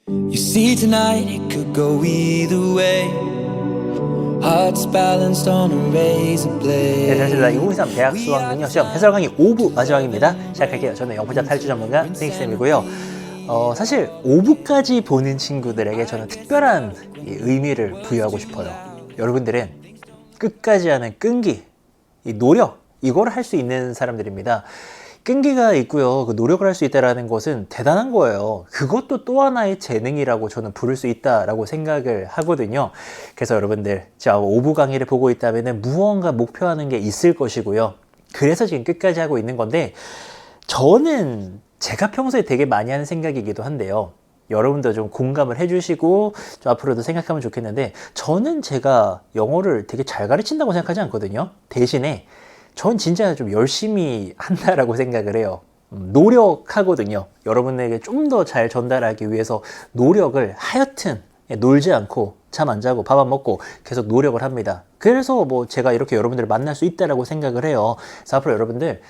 You see tonight it could go either way. Hearts balanced on a razor blade. 네, 잘하셨습니다. 2023 대학 수학 능력 시험 해설 강의 5부 마지막입니다. 시작할게요. 저는 영문자 탈출 전문가 승익쌤이고요. 사실 5부까지 보는 친구들에게 저는 특별한 의미를 부여하고 싶어요. 여러분들은 끝까지 하는 끈기, 이 노력, 이걸 할 수 있는 사람들입니다. 끈기가 있고요. 그 노력을 할 수 있다는 것은 대단한 거예요. 그것도 또 하나의 재능이라고 저는 부를 수 있다라고 생각을 하거든요. 그래서 여러분들, 자, 5부 강의를 보고 있다면 무언가 목표하는 게 있을 것이고요. 그래서 지금 끝까지 하고 있는 건데, 저는 제가 평소에 되게 많이 하는 생각이기도 한데요. 여러분도 좀 공감을 해주시고 좀 앞으로도 생각하면 좋겠는데, 저는 제가 영어를 되게 잘 가르친다고 생각하지 않거든요. 대신에 전 진짜 좀 열심히 한다라고 생각을 해요. 노력하거든요. 여러분에게 좀 더 잘 전달하기 위해서 노력을 하여튼 놀지 않고 잠 안 자고 밥 안 먹고 계속 노력을 합니다. 그래서 뭐 제가 이렇게 여러분들을 만날 수 있다라고 생각을 해요. 그래서 앞으로 여러분들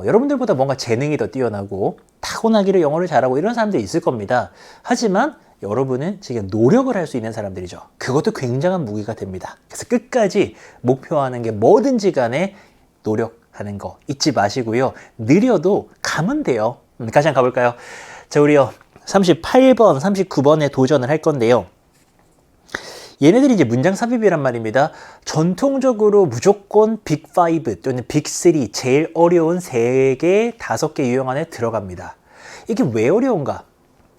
여러분들보다 뭔가 재능이 더 뛰어나고 타고나기를 영어를 잘하고 이런 사람들이 있을 겁니다. 하지만 여러분은 지금 노력을 할 수 있는 사람들이죠. 그것도 굉장한 무기가 됩니다. 그래서 끝까지 목표하는 게 뭐든지 간에 노력하는 거 잊지 마시고요. 느려도 가면 돼요. 같이 한번 가볼까요? 자, 우리요 38번, 39번에 도전을 할 건데요. 얘네들이 이제 문장 삽입이란 말입니다. 전통적으로 무조건 빅5 또는 빅3 제일 어려운 3개, 5개 유형 안에 들어갑니다. 이게 왜 어려운가?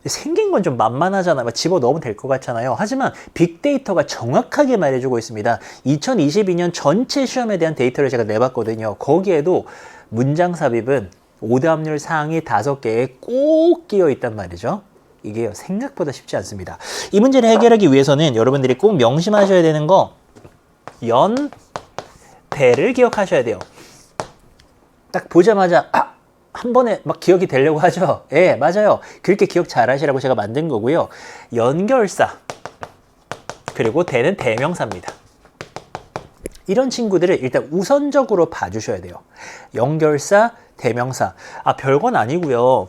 생긴 건 좀 만만하잖아요. 집어넣으면 될 것 같잖아요. 하지만 빅데이터가 정확하게 말해주고 있습니다. 2022년 전체 시험에 대한 데이터를 제가 내봤거든요. 거기에도 문장 삽입은 오답률 상위 5개에 꼭 끼어 있단 말이죠. 이게 생각보다 쉽지 않습니다. 이 문제를 해결하기 위해서는 여러분들이 꼭 명심하셔야 되는 거, 연, 대를 기억하셔야 돼요. 딱 보자마자 한 번에 막 기억이 되려고 하죠. 예, 맞아요. 그렇게 기억 잘 하시라고 제가 만든 거고요. 연결사, 그리고 대는 대명사입니다. 이런 친구들을 일단 우선적으로 봐주셔야 돼요. 연결사, 대명사. 별건 아니고요.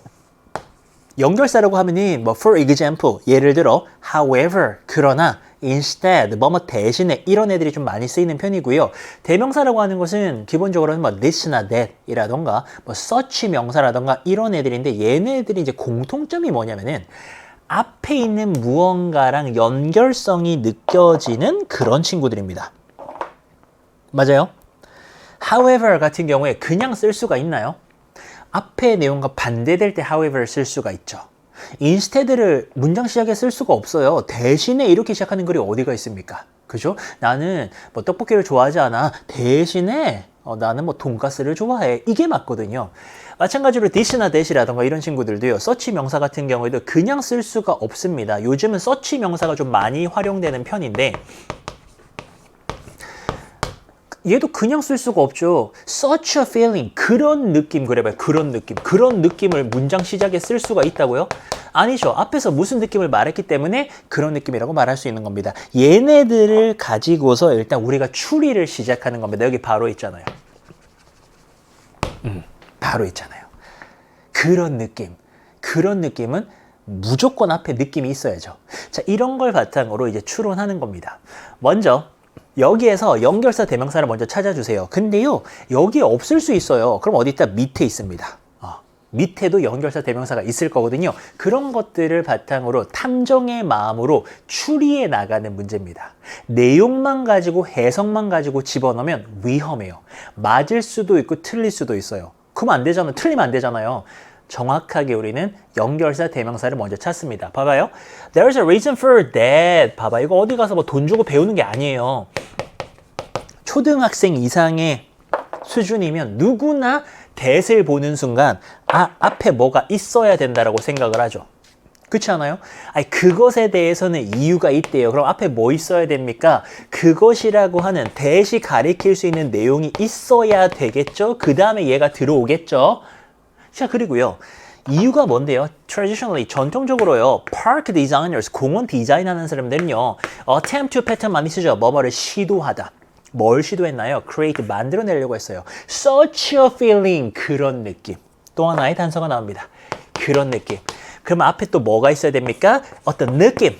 연결사라고 하면은 뭐 for example, 예를 들어 however, 그러나 instead, 뭐뭐 대신에 이런 애들이 좀 많이 쓰이는 편이고요. 대명사라고 하는 것은 기본적으로는 뭐 this나 that이라던가 뭐 such 명사라던가 이런 애들인데, 얘네들이 이제 공통점이 뭐냐면은 앞에 있는 무언가랑 연결성이 느껴지는 그런 친구들입니다. 맞아요? however 같은 경우에 그냥 쓸 수가 있나요? 앞의 내용과 반대될 때 however 쓸 수가 있죠. instead를 문장 시작에 쓸 수가 없어요. 대신에 이렇게 시작하는 글이 어디가 있습니까? 그죠? 나는 뭐 떡볶이를 좋아하지 않아. 대신에 나는 뭐 돈가스를 좋아해. 이게 맞거든요. 마찬가지로 this나 that이라던가 이런 친구들도요. 서치 명사 같은 경우에도 그냥 쓸 수가 없습니다. 요즘은 서치 명사가 좀 많이 활용되는 편인데, 얘도 그냥 쓸 수가 없죠. Such a feeling, 그런 느낌, 그래봐요. 그런 느낌. 그런 느낌을 문장 시작에 쓸 수가 있다고요? 아니죠. 앞에서 무슨 느낌을 말했기 때문에 그런 느낌이라고 말할 수 있는 겁니다. 얘네들을 가지고서 일단 우리가 추리를 시작하는 겁니다. 여기 바로 있잖아요. 바로 있잖아요. 그런 느낌. 그런 느낌은 무조건 앞에 느낌이 있어야죠. 자, 이런 걸 바탕으로 이제 추론하는 겁니다. 먼저 여기에서 연결사 대명사를 먼저 찾아주세요. 근데요, 여기에 없을 수 있어요. 그럼 어디 있다? 밑에 있습니다. 밑에도 연결사 대명사가 있을 거거든요. 그런 것들을 바탕으로 탐정의 마음으로 추리해 나가는 문제입니다. 내용만 가지고 해석만 가지고 집어넣으면 위험해요. 맞을 수도 있고 틀릴 수도 있어요. 그럼 안 되잖아요. 틀리면 안 되잖아요. 정확하게 우리는 연결사 대명사를 먼저 찾습니다. 봐봐요. There's a reason for that. 봐봐. 이거 어디 가서 뭐 돈 주고 배우는 게 아니에요. 초등학생 이상의 수준이면 누구나 that을 보는 순간 앞에 뭐가 있어야 된다라고 생각을 하죠. 그렇지 않아요? 아니, 그것에 대해서는 이유가 있대요. 그럼 앞에 뭐 있어야 됩니까? 그것이라고 하는 that이 가리킬 수 있는 내용이 있어야 되겠죠? 그 다음에 얘가 들어오겠죠? 자, 그리고요. 이유가 뭔데요? Traditionally, 전통적으로요. Park designers, 공원 디자인하는 사람들은요. Attempt to pattern 많이 쓰죠. 뭐뭐를 시도하다. 뭘 시도했나요? Create, 만들어내려고 했어요. Such a feeling, 그런 느낌. 또 하나의 단서가 나옵니다. 그런 느낌. 그럼 앞에 또 뭐가 있어야 됩니까? 어떤 느낌.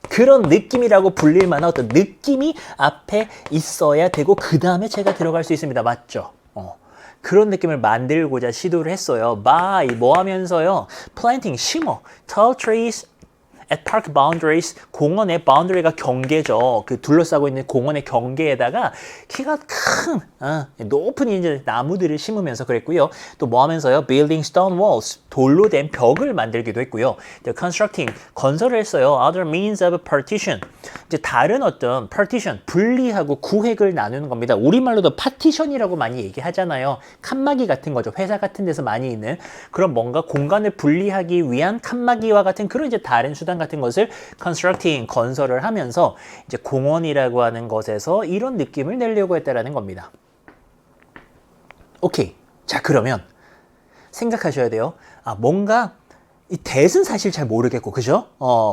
그런 느낌이라고 불릴 만한 어떤 느낌이 앞에 있어야 되고 그 다음에 제가 들어갈 수 있습니다. 맞죠? 그런 느낌을 만들고자 시도를 했어요. by 뭐 하면서요? planting 심어, tall trees at park boundaries 공원의 boundary가 경계죠. 그 둘러싸고 있는 공원의 경계에다가 키가 큰 높은 이제 나무들을 심으면서 그랬고요. 또 뭐 하면서요? building stone walls 돌로 된 벽을 만들기도 했고요. constructing 건설을 했어요. other means of partition 이제 다른 어떤 partition 분리하고 구획을 나누는 겁니다. 우리말로도 파티션이라고 많이 얘기하잖아요. 칸막이 같은 거죠. 회사 같은 데서 많이 있는 그런 뭔가 공간을 분리하기 위한 칸막이와 같은 그런 이제 다른 수단 같은 것을 constructing 건설을 하면서 이제 공원이라고 하는 것에서 이런 느낌을 내려고 했다라는 겁니다. 오케이. 자, 그러면 생각하셔야 돼요. 뭔가 이 대은 사실 잘 모르겠고, 그죠?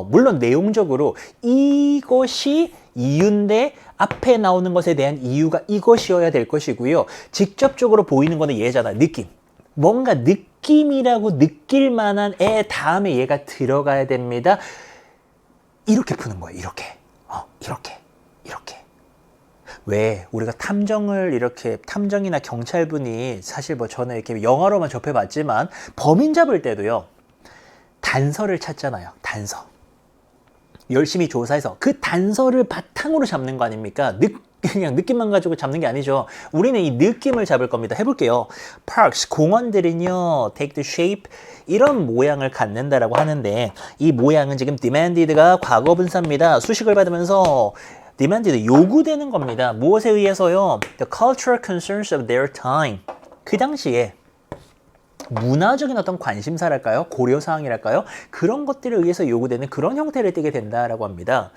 물론 내용적으로 이것이 이유인데 앞에 나오는 것에 대한 이유가 이것이어야 될 것이고요. 직접적으로 보이는 거는 얘잖아. 느낌. 뭔가 느낌이라고 느낄 만한 애 다음에 얘가 들어가야 됩니다. 이렇게 푸는 거예요. 이렇게. 이렇게. 왜 우리가 탐정을 이렇게 탐정이나 경찰분이 사실 뭐 저는 이렇게 영화로만 접해봤지만 범인 잡을 때도요. 단서를 찾잖아요. 단서. 열심히 조사해서 그 단서를 바탕으로 잡는 거 아닙니까? 그냥 느낌만 가지고 잡는 게 아니죠. 우리는 이 느낌을 잡을 겁니다. 해볼게요. Parks, 공원들은요, take the shape, 이런 모양을 갖는다라고 하는데 이 모양은 지금 demanded가 과거분사입니다. 수식을 받으면서 demanded, 요구되는 겁니다. 무엇에 의해서요? The cultural concerns of their time. 그 당시에 문화적인 어떤 관심사랄까요? 고려사항이랄까요? 그런 것들에 의해서 요구되는 그런 형태를 띠게 된다라고 합니다.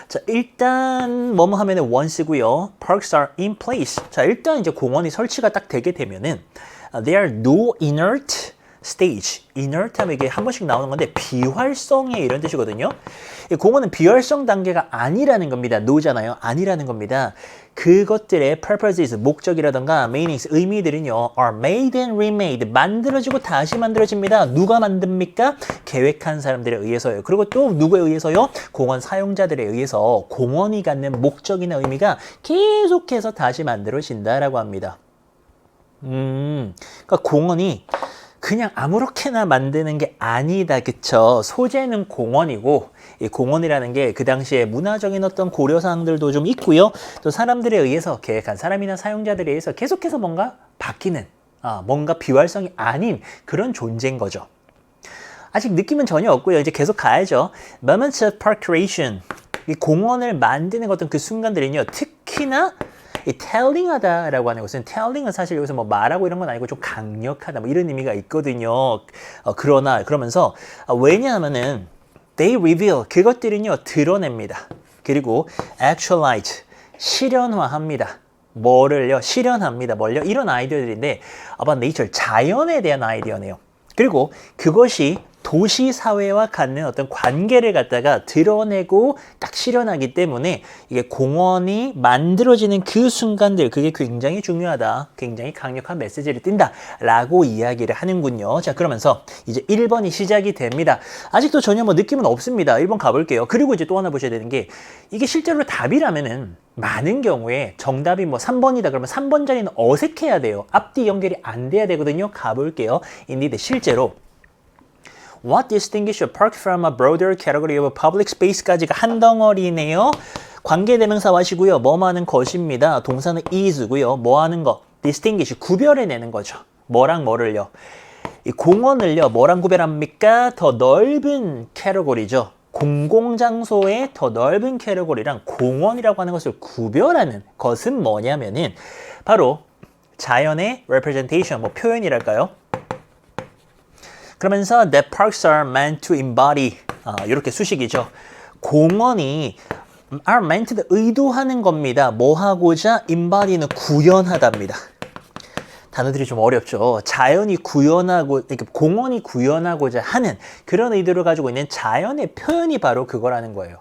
자, 일단 뭐뭐 하면은 once고요. Parks are in place. 자, 일단 이제 공원이 설치가 딱 되게 되면은 they are no inert stage. inert 하면 이게 한 번씩 나오는 건데 비활성에 이런 뜻이거든요. 이 공원은 비활성 단계가 아니라는 겁니다. no잖아요. 아니라는 겁니다. 그것들의 purposes, 목적이라던가 meanings, 의미들은요, are made and remade, 만들어지고 다시 만들어집니다. 누가 만듭니까? 계획한 사람들에 의해서요. 그리고 또 누구에 의해서요? 공원 사용자들에 의해서 공원이 갖는 목적이나 의미가 계속해서 다시 만들어진다라고 합니다. 그러니까 공원이 그냥 아무렇게나 만드는 게 아니다, 그쵸? 소재는 공원이고, 이 공원이라는 게 그 당시에 문화적인 어떤 고려사항들도 좀 있고요. 또 사람들에 의해서, 계획한 사람이나 사용자들에 의해서 계속해서 뭔가 바뀌는, 뭔가 비활성이 아닌 그런 존재인 거죠. 아직 느낌은 전혀 없고요. 이제 계속 가야죠. Moments of park creation. 이 공원을 만드는 어떤 그 순간들은요, 특히나 이 telling하다라고 하는 것은 telling은 사실 여기서 뭐 말하고 이런 건 아니고 좀 강력하다 뭐 이런 의미가 있거든요. 그러면서 왜냐하면은 they reveal 그것들은요 드러냅니다. 그리고 actualize 실현화합니다. 뭐를요? 실현합니다. 뭘요? 이런 아이디어들인데 about nature 자연에 대한 아이디어네요. 그리고 그것이 도시 사회와 갖는 어떤 관계를 갖다가 드러내고 딱 실현하기 때문에 이게 공원이 만들어지는 그 순간들 그게 굉장히 중요하다. 굉장히 강력한 메시지를 띈다. 라고 이야기를 하는군요. 자, 그러면서 이제 1번이 시작이 됩니다. 아직도 전혀 뭐 느낌은 없습니다. 1번 가볼게요. 그리고 이제 또 하나 보셔야 되는 게 이게 실제로 답이라면은 많은 경우에 정답이 뭐 3번이다 그러면 3번 자리는 어색해야 돼요. 앞뒤 연결이 안 돼야 되거든요. 가볼게요. 인디드 실제로 What distinguishes a park from a broader category of public space까지가 한 덩어리네요. 관계대명사 하시고요. 뭐 하는 것입니다. 동사는 is고요. 뭐 하는 거? distinguish, 구별해내는 거죠. 뭐랑 뭐를요. 이 공원을요. 뭐랑 구별합니까? 더 넓은 캐러고리죠. 공공장소의 더 넓은 캐러고리랑 공원이라고 하는 것을 구별하는 것은 뭐냐면은 바로 자연의 representation, 뭐 표현이랄까요? 그러면서 that parks are meant to embody 이렇게 수식이죠. 공원이 are meant 의도하는 겁니다. 뭐 하고자 embody는 구현하답니다. 단어들이 좀 어렵죠. 자연이 구현하고 그러니까 공원이 구현하고자 하는 그런 의도를 가지고 있는 자연의 표현이 바로 그거라는 거예요.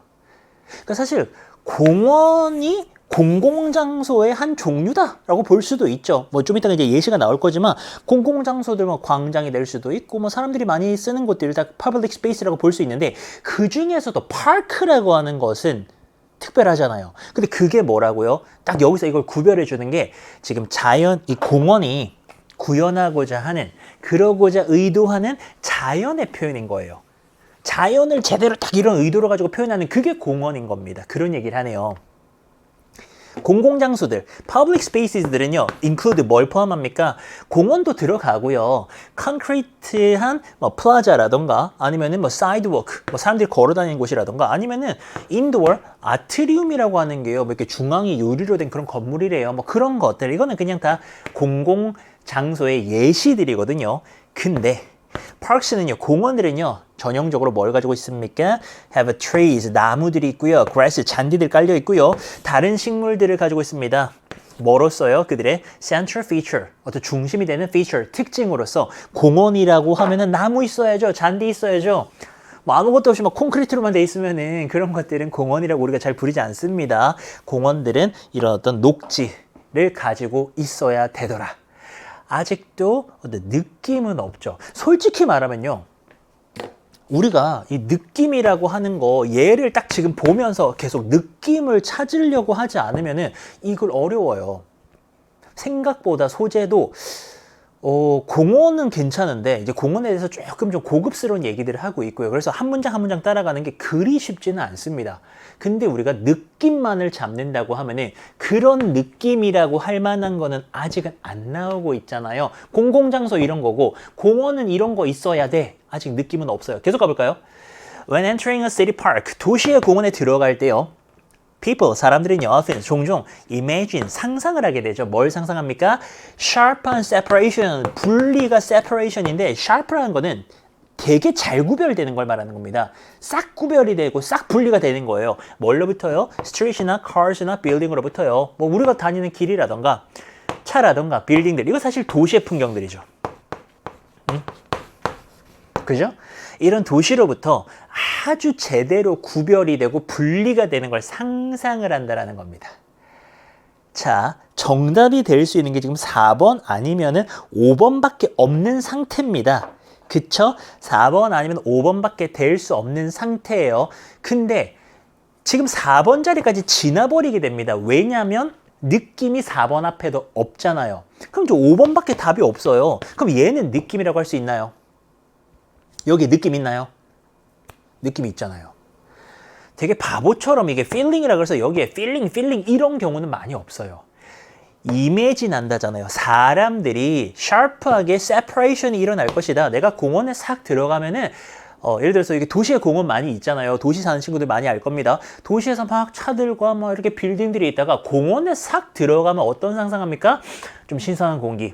그러니까 사실 공원이 공공장소의 한 종류다라고 볼 수도 있죠. 뭐 좀 이따가 이제 예시가 나올 거지만 공공장소들 뭐 광장이 될 수도 있고 뭐 사람들이 많이 쓰는 곳들 다 public space라고 볼 수 있는데 그 중에서도 파크라고 하는 것은 특별하잖아요. 근데 그게 뭐라고요? 딱 여기서 이걸 구별해 주는 게 지금 자연, 이 공원이 구현하고자 하는, 그러고자 의도하는 자연의 표현인 거예요. 자연을 제대로 딱 이런 의도로 가지고 표현하는 그게 공원인 겁니다. 그런 얘기를 하네요. 공공장소들, public spaces들은요, include 뭘 포함합니까? 공원도 들어가고요, 콘크리트한 뭐 플라자라던가, 아니면은 뭐 sidewalk, 뭐 사람들이 걸어다니는 곳이라던가, 아니면은 indoor 아트리움이라고 하는 게요, 뭐 이렇게 중앙이 유리로 된 그런 건물이래요. 뭐 그런 것들, 이거는 그냥 다 공공장소의 예시들이거든요. 근데 parks는요, 공원들은요, 전형적으로 뭘 가지고 있습니까? have trees, 나무들이 있고요. grass, 잔디들 깔려 있고요. 다른 식물들을 가지고 있습니다. 뭐로써요? 그들의 central feature, 어떤 중심이 되는 feature, 특징으로서 공원이라고 하면은 나무 있어야죠. 잔디 있어야죠. 뭐 아무것도 없이 막 콘크리트로만 돼 있으면은 그런 것들은 공원이라고 우리가 잘 부르지 않습니다. 공원들은 이런 어떤 녹지를 가지고 있어야 되더라. 아직도 어떤 느낌은 없죠. 솔직히 말하면요, 우리가 이 느낌이라고 하는 거 얘를 딱 지금 보면서 계속 느낌을 찾으려고 하지 않으면은 이걸 어려워요. 생각보다 소재도 공원은 괜찮은데 이제 공원에 대해서 조금 좀 고급스러운 얘기들을 하고 있고요. 그래서 한 문장 한 문장 따라가는 게 그리 쉽지는 않습니다. 근데 우리가 느낌만을 잡는다고 하면은 그런 느낌이라고 할 만한 거는 아직은 안 나오고 있잖아요. 공공장소 이런 거고 공원은 이런 거 있어야 돼. 아직 느낌은 없어요. 계속 가볼까요? When entering a city park, 도시의 공원에 들어갈 때요, people, 사람들은요, often, 종종 imagine, 상상을 하게 되죠. 뭘 상상합니까? sharp한 separation, 분리가 separation인데 sharp라는 거는 되게 잘 구별되는 걸 말하는 겁니다. 싹 구별이 되고 싹 분리가 되는 거예요. 뭘로부터요? street이나 cars나 building으로부터요. 뭐 우리가 다니는 길이라던가 차라던가 빌딩들, 이거 사실 도시의 풍경들이죠. 그죠? 이런 도시로부터 아주 제대로 구별이 되고 분리가 되는 걸 상상을 한다는 겁니다. 자, 정답이 될 수 있는 게 지금 4번 아니면은 5번밖에 없는 상태입니다. 그쵸? 4번 아니면 5번밖에 될 수 없는 상태예요. 근데 지금 4번 자리까지 지나버리게 됩니다. 왜냐하면 느낌이 4번 앞에도 없잖아요. 그럼 저 5번밖에 답이 없어요. 그럼 얘는 느낌이라고 할 수 있나요? 여기 느낌 있나요? 느낌이 있잖아요. 되게 바보처럼 이게 feeling이라 그래서 여기에 feeling 이런 경우는 많이 없어요. 이미지 난다잖아요. 사람들이 샤프하게 separation이 일어날 것이다. 내가 공원에 싹 들어가면은 예를 들어서 이게 도시에 공원 많이 있잖아요. 도시 사는 친구들 많이 알 겁니다. 도시에서 막 차들과 막 이렇게 빌딩들이 있다가 공원에 싹 들어가면 어떤 상상합니까? 좀 신선한 공기,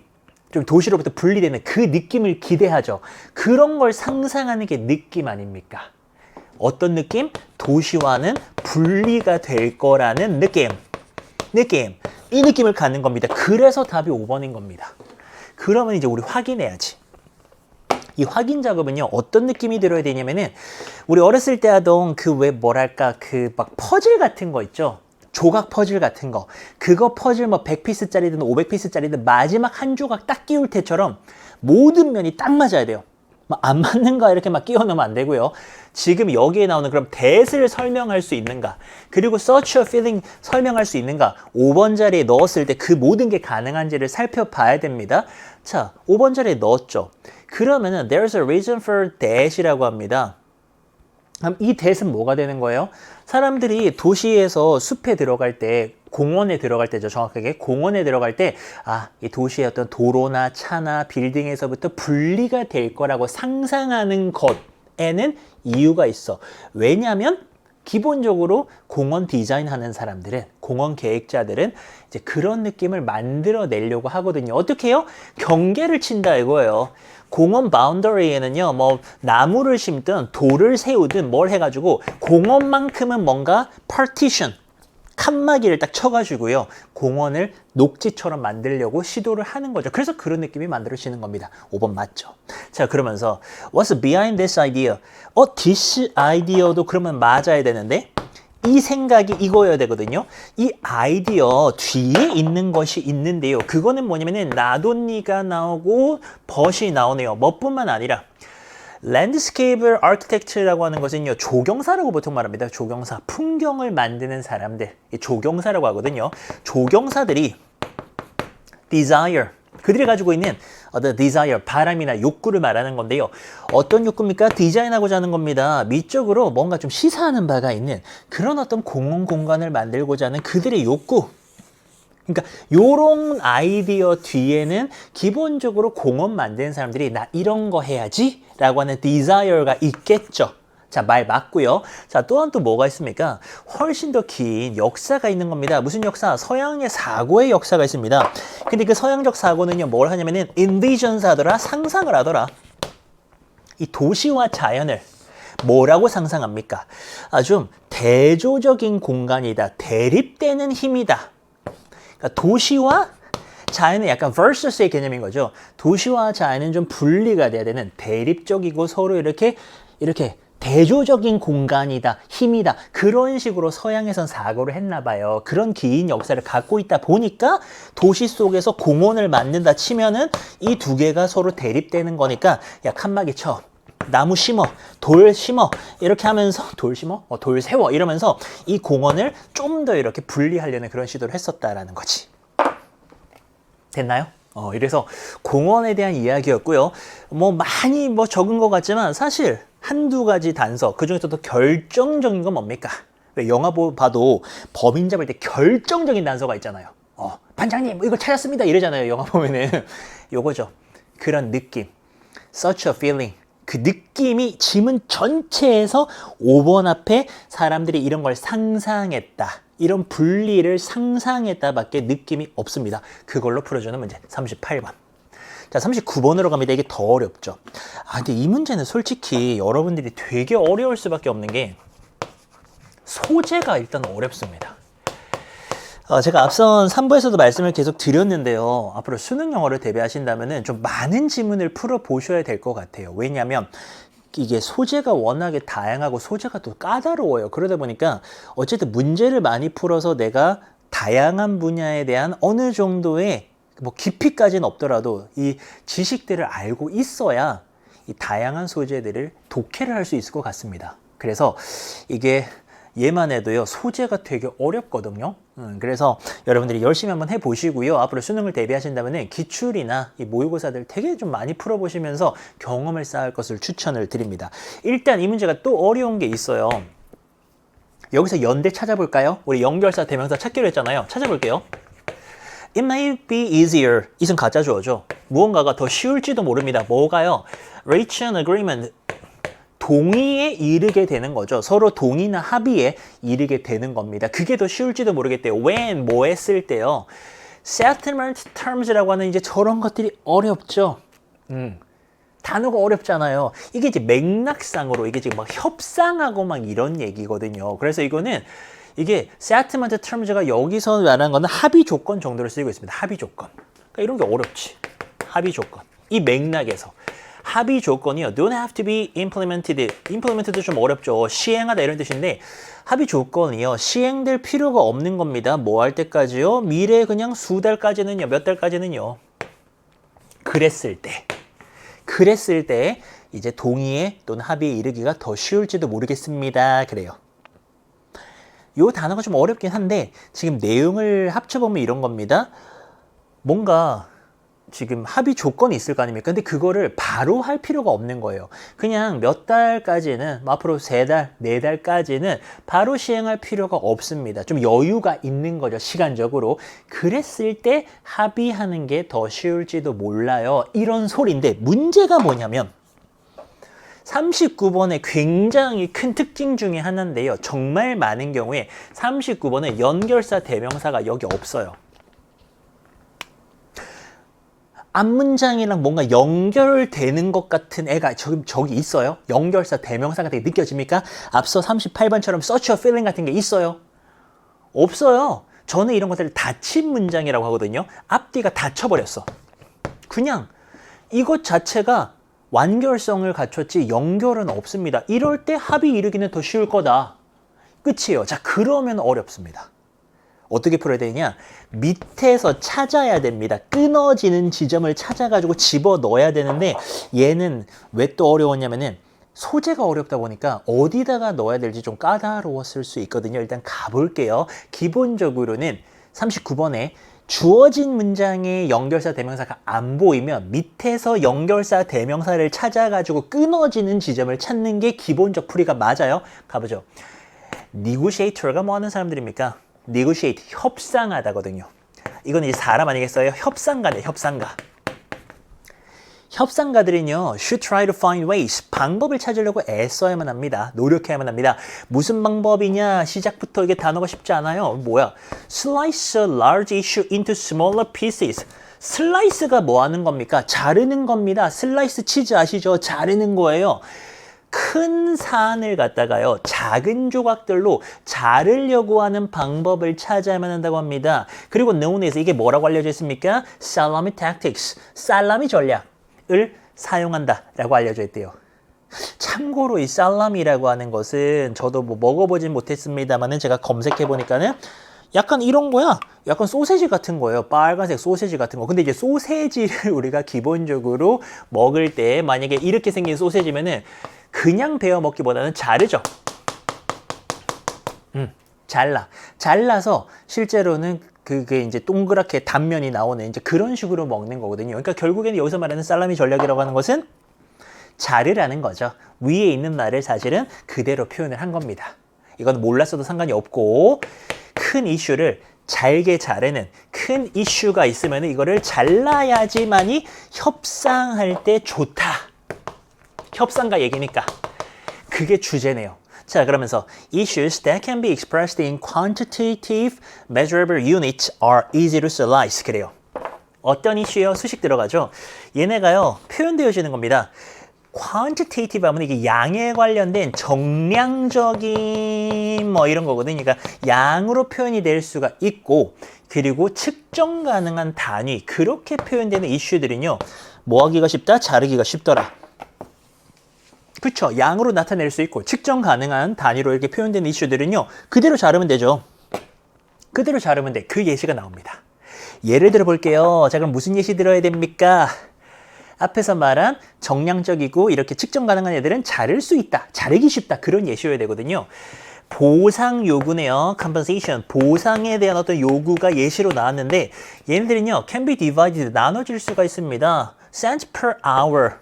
좀 도시로부터 분리되는 그 느낌을 기대하죠. 그런 걸 상상하는 게 느낌 아닙니까? 어떤 느낌? 도시와는 분리가 될 거라는 느낌. 이 느낌을 갖는 겁니다. 그래서 답이 5번인 겁니다. 그러면 이제 우리 확인해야지. 이 확인 작업은요, 어떤 느낌이 들어야 되냐면은, 우리 어렸을 때 하던 그 왜 뭐랄까, 그 막 퍼즐 같은 거 있죠? 조각 퍼즐 같은 거. 그거 퍼즐 뭐 100피스짜리든 500피스짜리든 마지막 한 조각 딱 끼울 때처럼 모든 면이 딱 맞아야 돼요. 막 안 맞는가 이렇게 막 끼워 넣으면 안 되고요. 지금 여기에 나오는 그럼 that을 설명할 수 있는가, 그리고 such a feeling 설명할 수 있는가, 5번 자리에 넣었을 때 그 모든 게 가능한지를 살펴봐야 됩니다. 자, 5번 자리에 넣었죠. 그러면은 there's a reason for that이라고 합니다. 그럼 이 that은 뭐가 되는 거예요? 사람들이 도시에서 숲에 들어갈 때, 공원에 들어갈 때죠. 정확하게 공원에 들어갈 때, 이 도시의 어떤 도로나 차나 빌딩에서부터 분리가 될 거라고 상상하는 것에는 이유가 있어. 왜냐하면 기본적으로 공원 디자인하는 사람들은, 공원 계획자들은 이제 그런 느낌을 만들어내려고 하거든요. 어떻게 해요? 경계를 친다 이거예요. 공원 바운더리에는요, 뭐 나무를 심든 돌을 세우든 뭘 해가지고 공원만큼은 뭔가 partition, 칸막이를 딱 쳐가지고요, 공원을 녹지처럼 만들려고 시도를 하는 거죠. 그래서 그런 느낌이 만들어지는 겁니다. 5번 맞죠? 자, 그러면서 What's behind this idea? This idea도 그러면 맞아야 되는데, 이 생각이 이거여야 되거든요. 이 아이디어 뒤에 있는 것이 있는데요. 그거는 뭐냐면은 나도 니가 나오고 벗이 나오네요. 뭐뿐만 아니라 랜드스케이프 아키텍처라고 하는 것은요. 조경사라고 보통 말합니다. 조경사. 풍경을 만드는 사람들. 조경사라고 하거든요. 조경사들이 desire. 그들이 가지고 있는 the desire, 바람이나 욕구를 말하는 건데요. 어떤 욕구입니까? 디자인하고자 하는 겁니다. 미적으로 뭔가 좀 시사하는 바가 있는 그런 어떤 공원 공간을 만들고자 하는 그들의 욕구. 그러니까 요런 아이디어 뒤에는 기본적으로 공원 만드는 사람들이 나 이런 거 해야지 라고 하는 desire가 있겠죠. 자, 말 맞고요. 자, 또한 또 뭐가 있습니까? 훨씬 더 긴 역사가 있는 겁니다. 무슨 역사? 서양의 사고의 역사가 있습니다. 근데 그 서양적 사고는요, 뭘 하냐면은 envisions 하더라, 상상을 하더라. 이 도시와 자연을 뭐라고 상상합니까? 좀 대조적인 공간이다. 대립되는 힘이다. 그러니까 도시와 자연은 약간 versus의 개념인 거죠. 도시와 자연은 좀 분리가 돼야 되는 대립적이고 서로 이렇게 대조적인 공간이다, 힘이다. 그런 식으로 서양에선 사고를 했나 봐요. 그런 긴 역사를 갖고 있다 보니까 도시 속에서 공원을 만든다 치면은 이 두 개가 서로 대립되는 거니까 야, 칸막이 쳐. 나무 심어, 돌 심어, 이렇게 하면서 돌 심어? 돌 세워 이러면서 이 공원을 좀 더 이렇게 분리하려는 그런 시도를 했었다라는 거지. 됐나요? 이래서 공원에 대한 이야기였고요. 많이 적은 것 같지만 사실 한두 가지 단서, 그 중에서도 결정적인 건 뭡니까? 왜 영화 봐도 범인 잡을 때 결정적인 단서가 있잖아요. 반장님, 이거 찾았습니다. 이러잖아요. 영화 보면은. 요거죠. 그런 느낌. Such a feeling. 그 느낌이 지문 전체에서 5번 앞에 사람들이 이런 걸 상상했다. 이런 분리를 상상했다 밖에 느낌이 없습니다. 그걸로 풀어주는 문제 38번. 자, 39번으로 갑니다. 이게 더 어렵죠. 근데 이 문제는 솔직히 여러분들이 되게 어려울 수밖에 없는 게 소재가 일단 어렵습니다. 제가 앞선 3부에서도 말씀을 계속 드렸는데요. 앞으로 수능 영어를 대비하신다면 좀 많은 지문을 풀어보셔야 될 것 같아요. 왜냐하면 이게 소재가 워낙에 다양하고 소재가 또 까다로워요. 그러다 보니까 어쨌든 문제를 많이 풀어서 내가 다양한 분야에 대한 어느 정도의 깊이까지는 없더라도 이 지식들을 알고 있어야 이 다양한 소재들을 독해를 할 수 있을 것 같습니다. 그래서 이게 얘만 해도요, 소재가 되게 어렵거든요. 그래서 여러분들이 열심히 한번 해보시고요. 앞으로 수능을 대비하신다면 기출이나 이 모의고사들 되게 좀 많이 풀어보시면서 경험을 쌓을 것을 추천을 드립니다. 일단 이 문제가 또 어려운 게 있어요. 여기서 연대 찾아볼까요? 우리 연결사 대명사 찾기로 했잖아요. 찾아볼게요. It may be easier. 이승 가짜 주어죠. 무언가가 더 쉬울지도 모릅니다. 뭐가요? Reach an agreement. 동의에 이르게 되는 거죠. 서로 동의나 합의에 이르게 되는 겁니다. 그게 더 쉬울지도 모르겠대요. When, 뭐 했을 때요. Settlement terms라고 하는 이제 저런 것들이 어렵죠. 단어가 어렵잖아요. 이게 이제 맥락상으로 이게 지금 막 협상하고 막 이런 얘기거든요. 그래서 이거는 이게 settlement terms가 여기서 말하는 거는 합의 조건 정도로 쓰이고 있습니다. 합의 조건. 그러니까 이런 게 어렵지. 합의 조건. 이 맥락에서. 합의 조건이요. Don't have to be implemented. implemented도 좀 어렵죠. 시행하다 이런 뜻인데 합의 조건이요. 시행될 필요가 없는 겁니다. 뭐 할 때까지요? 미래 그냥 수 달까지는요. 몇 달까지는요. 그랬을 때 이제 동의에 또는 합의에 이르기가 더 쉬울지도 모르겠습니다. 그래요. 요 단어가 좀 어렵긴 한데 지금 내용을 합쳐보면 이런 겁니다. 뭔가 지금 합의 조건이 있을 거 아닙니까? 근데 그거를 바로 할 필요가 없는 거예요. 그냥 몇 달까지는, 앞으로 3달, 4달까지는 바로 시행할 필요가 없습니다. 좀 여유가 있는 거죠, 시간적으로. 그랬을 때 합의하는 게 더 쉬울지도 몰라요. 이런 소리인데 문제가 뭐냐면 39번의 굉장히 큰 특징 중에 하나인데요. 정말 많은 경우에 39번은 연결사 대명사가 여기 없어요. 앞문장이랑 뭔가 연결되는 것 같은 애가 저기 있어요? 연결사 대명사 같은 게 느껴집니까? 앞서 38번처럼 such a feeling 같은 게 있어요? 없어요. 저는 이런 것들을 닫힌 문장이라고 하거든요. 앞뒤가 닫혀버렸어. 그냥 이것 자체가 완결성을 갖췄지 연결은 없습니다. 이럴 때 합의 이루기는 더 쉬울 거다. 끝이에요. 자, 그러면 어렵습니다. 어떻게 풀어야 되냐? 밑에서 찾아야 됩니다. 끊어지는 지점을 찾아가지고 집어넣어야 되는데 얘는 왜 또 어려웠냐면은 소재가 어렵다 보니까 어디다가 넣어야 될지 좀 까다로웠을 수 있거든요. 일단 가볼게요. 기본적으로는 39번에 주어진 문장의 연결사 대명사가 안 보이면 밑에서 연결사 대명사를 찾아가지고 끊어지는 지점을 찾는 게 기본적 풀이가 맞아요. 가보죠. negotiator가 뭐 하는 사람들입니까? negotiate, 협상하다거든요. 이건 이제 사람 아니겠어요? 협상가네, 협상가. 협상가들은요, should try to find ways. 방법을 찾으려고 애써야만 합니다. 노력해야만 합니다. 무슨 방법이냐? 시작부터 이게 단어가 쉽지 않아요. 뭐야? Slice a large issue into smaller pieces. 슬라이스가 뭐 하는 겁니까? 자르는 겁니다. 슬라이스 치즈 아시죠? 자르는 거예요. 큰 사안을 갖다가요, 작은 조각들로 자르려고 하는 방법을 찾아야만 한다고 합니다. 그리고 known as, 이게 뭐라고 알려져 있습니까? Salami tactics, 살라미 전략을 사용한다 라고 알려져 있대요. 참고로 이 살라미라고 하는 것은 저도 뭐 먹어보진 못했습니다만은 제가 검색해 보니까는 약간 이런 거야. 약간 소세지 같은 거예요. 빨간색 소세지 같은 거. 근데 이제 소세지를 우리가 기본적으로 먹을 때 만약에 이렇게 생긴 소세지면은 그냥 베어 먹기보다는 자르죠. 잘라서 실제로는 그게 이제 동그랗게 단면이 나오는 이제 그런 식으로 먹는 거거든요. 그러니까 결국에는 여기서 말하는 살라미 전략이라고 하는 것은 자르라는 거죠. 위에 있는 말을 사실은 그대로 표현을 한 겁니다. 이건 몰랐어도 상관이 없고, 큰 이슈를 잘게 자르는 큰 이슈가 있으면 이거를 잘라야지만이 협상할 때 좋다. 협상가 얘기니까 그게 주제네요. 자, 그러면서 issues that can be expressed in quantitative measurable units are easy to slice. 그래요. 어떤 이슈요? 수식 들어가죠. 얘네가요, 표현되어지는 겁니다. quantitative 하면 이게 양에 관련된 정량적인 뭐 이런 거거든요. 그러니까 양으로 표현이 될 수가 있고, 그리고 측정 가능한 단위, 그렇게 표현되는 이슈들은요, 뭐 하기가 쉽다? 자르기가 쉽더라. 그쵸? 양으로 나타낼 수 있고 측정 가능한 단위로 이렇게 표현되는 이슈들은요, 그대로 자르면 되죠. 그대로 자르면 돼. 그 예시가 나옵니다. 예를 들어 볼게요. 자, 그럼 무슨 예시 들어야 됩니까? 앞에서 말한 정량적이고 이렇게 측정 가능한 애들은 자를 수 있다, 자르기 쉽다, 그런 예시여야 되거든요. 보상 요구네요. compensation, 보상에 대한 어떤 요구가 예시로 나왔는데, 얘네들은요, can be divided, 나눠질 수가 있습니다. cents per hour,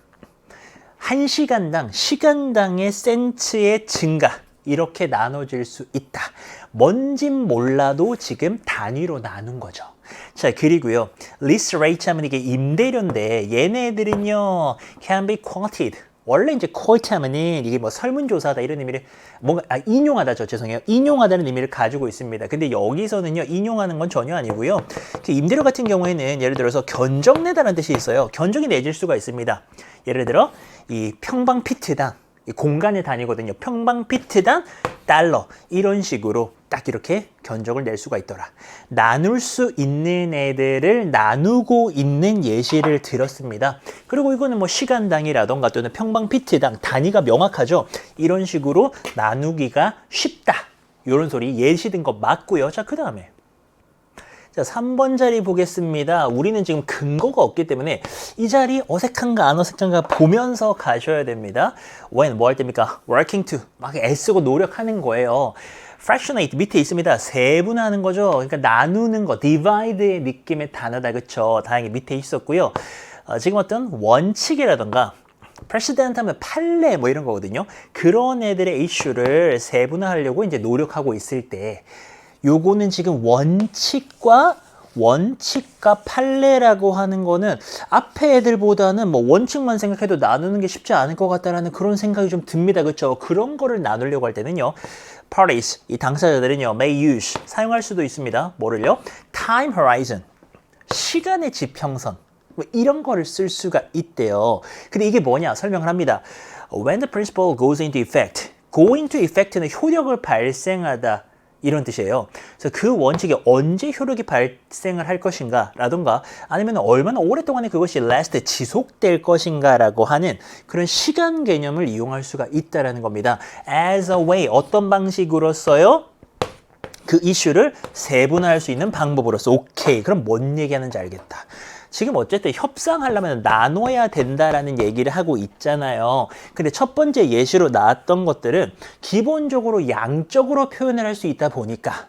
1시간당, 시간당의 센트의 증가, 이렇게 나눠질 수 있다. 뭔진 몰라도 지금 단위로 나눈 거죠. 자, 그리고요, lease rate 하면 이게 임대료인데, 얘네들은요, can be quoted. 원래 이제 quote 하면은 이게 뭐 설문조사다 이런 의미를, 뭔가, 인용하다죠. 죄송해요. 인용하다는 의미를 가지고 있습니다. 근데 여기서는요, 인용하는 건 전혀 아니고요. 그 임대료 같은 경우에는 예를 들어서 견적내다라는 뜻이 있어요. 견적이 내질 수가 있습니다. 예를 들어, 이 평방 피트당, 이 공간의 단위거든요. 평방 피트당 달러, 이런 식으로 딱 이렇게 견적을 낼 수가 있더라. 나눌 수 있는 애들을 나누고 있는 예시를 들었습니다. 그리고 이거는 뭐 시간당이라던가 또는 평방 피트당, 단위가 명확하죠. 이런 식으로 나누기가 쉽다, 이런 소리 예시 든 거 맞고요. 자, 그 다음에 자, 3번 자리 보겠습니다. 우리는 지금 근거가 없기 때문에 이 자리 어색한가 안 어색한가 보면서 가셔야 됩니다. when, 뭐 할 때입니까? working to, 막 애쓰고 노력하는 거예요. fractionate 밑에 있습니다. 세분화하는 거죠. 그러니까 나누는 거, divide의 느낌의 단어다, 그쵸? 다행히 밑에 있었고요. 지금 어떤 원칙이라던가 precedent 하면 판례 뭐 이런 거거든요. 그런 애들의 이슈를 세분화하려고 이제 노력하고 있을 때, 요거는 지금 원칙과 판례라고 하는 거는 앞에 애들보다는 뭐 원칙만 생각해도 나누는 게 쉽지 않을 것 같다라는 그런 생각이 좀 듭니다. 그렇죠? 그런 거를 나누려고 할 때는요, parties, 이 당사자들은요, may use, 사용할 수도 있습니다. 뭐를요? time horizon, 시간의 지평선, 뭐 이런 거를 쓸 수가 있대요. 근데 이게 뭐냐? 설명을 합니다. When the principle goes into effect, go into effect는 효력을 발생하다 이런 뜻이에요. 그래서 그 원칙이 언제 효력이 발생을 할 것인가 라던가 아니면 얼마나 오랫동안 그것이 last 지속될 것인가 라고 하는 그런 시간 개념을 이용할 수가 있다는 겁니다. as a way 어떤 방식으로써요? 그 이슈를 세분화할 수 있는 방법으로서. 오케이, 그럼 뭔 얘기하는지 알겠다. 지금 어쨌든 협상하려면 나눠야 된다라는 얘기를 하고 있잖아요. 근데 첫 번째 예시로 나왔던 것들은 기본적으로 양적으로 표현을 할 수 있다 보니까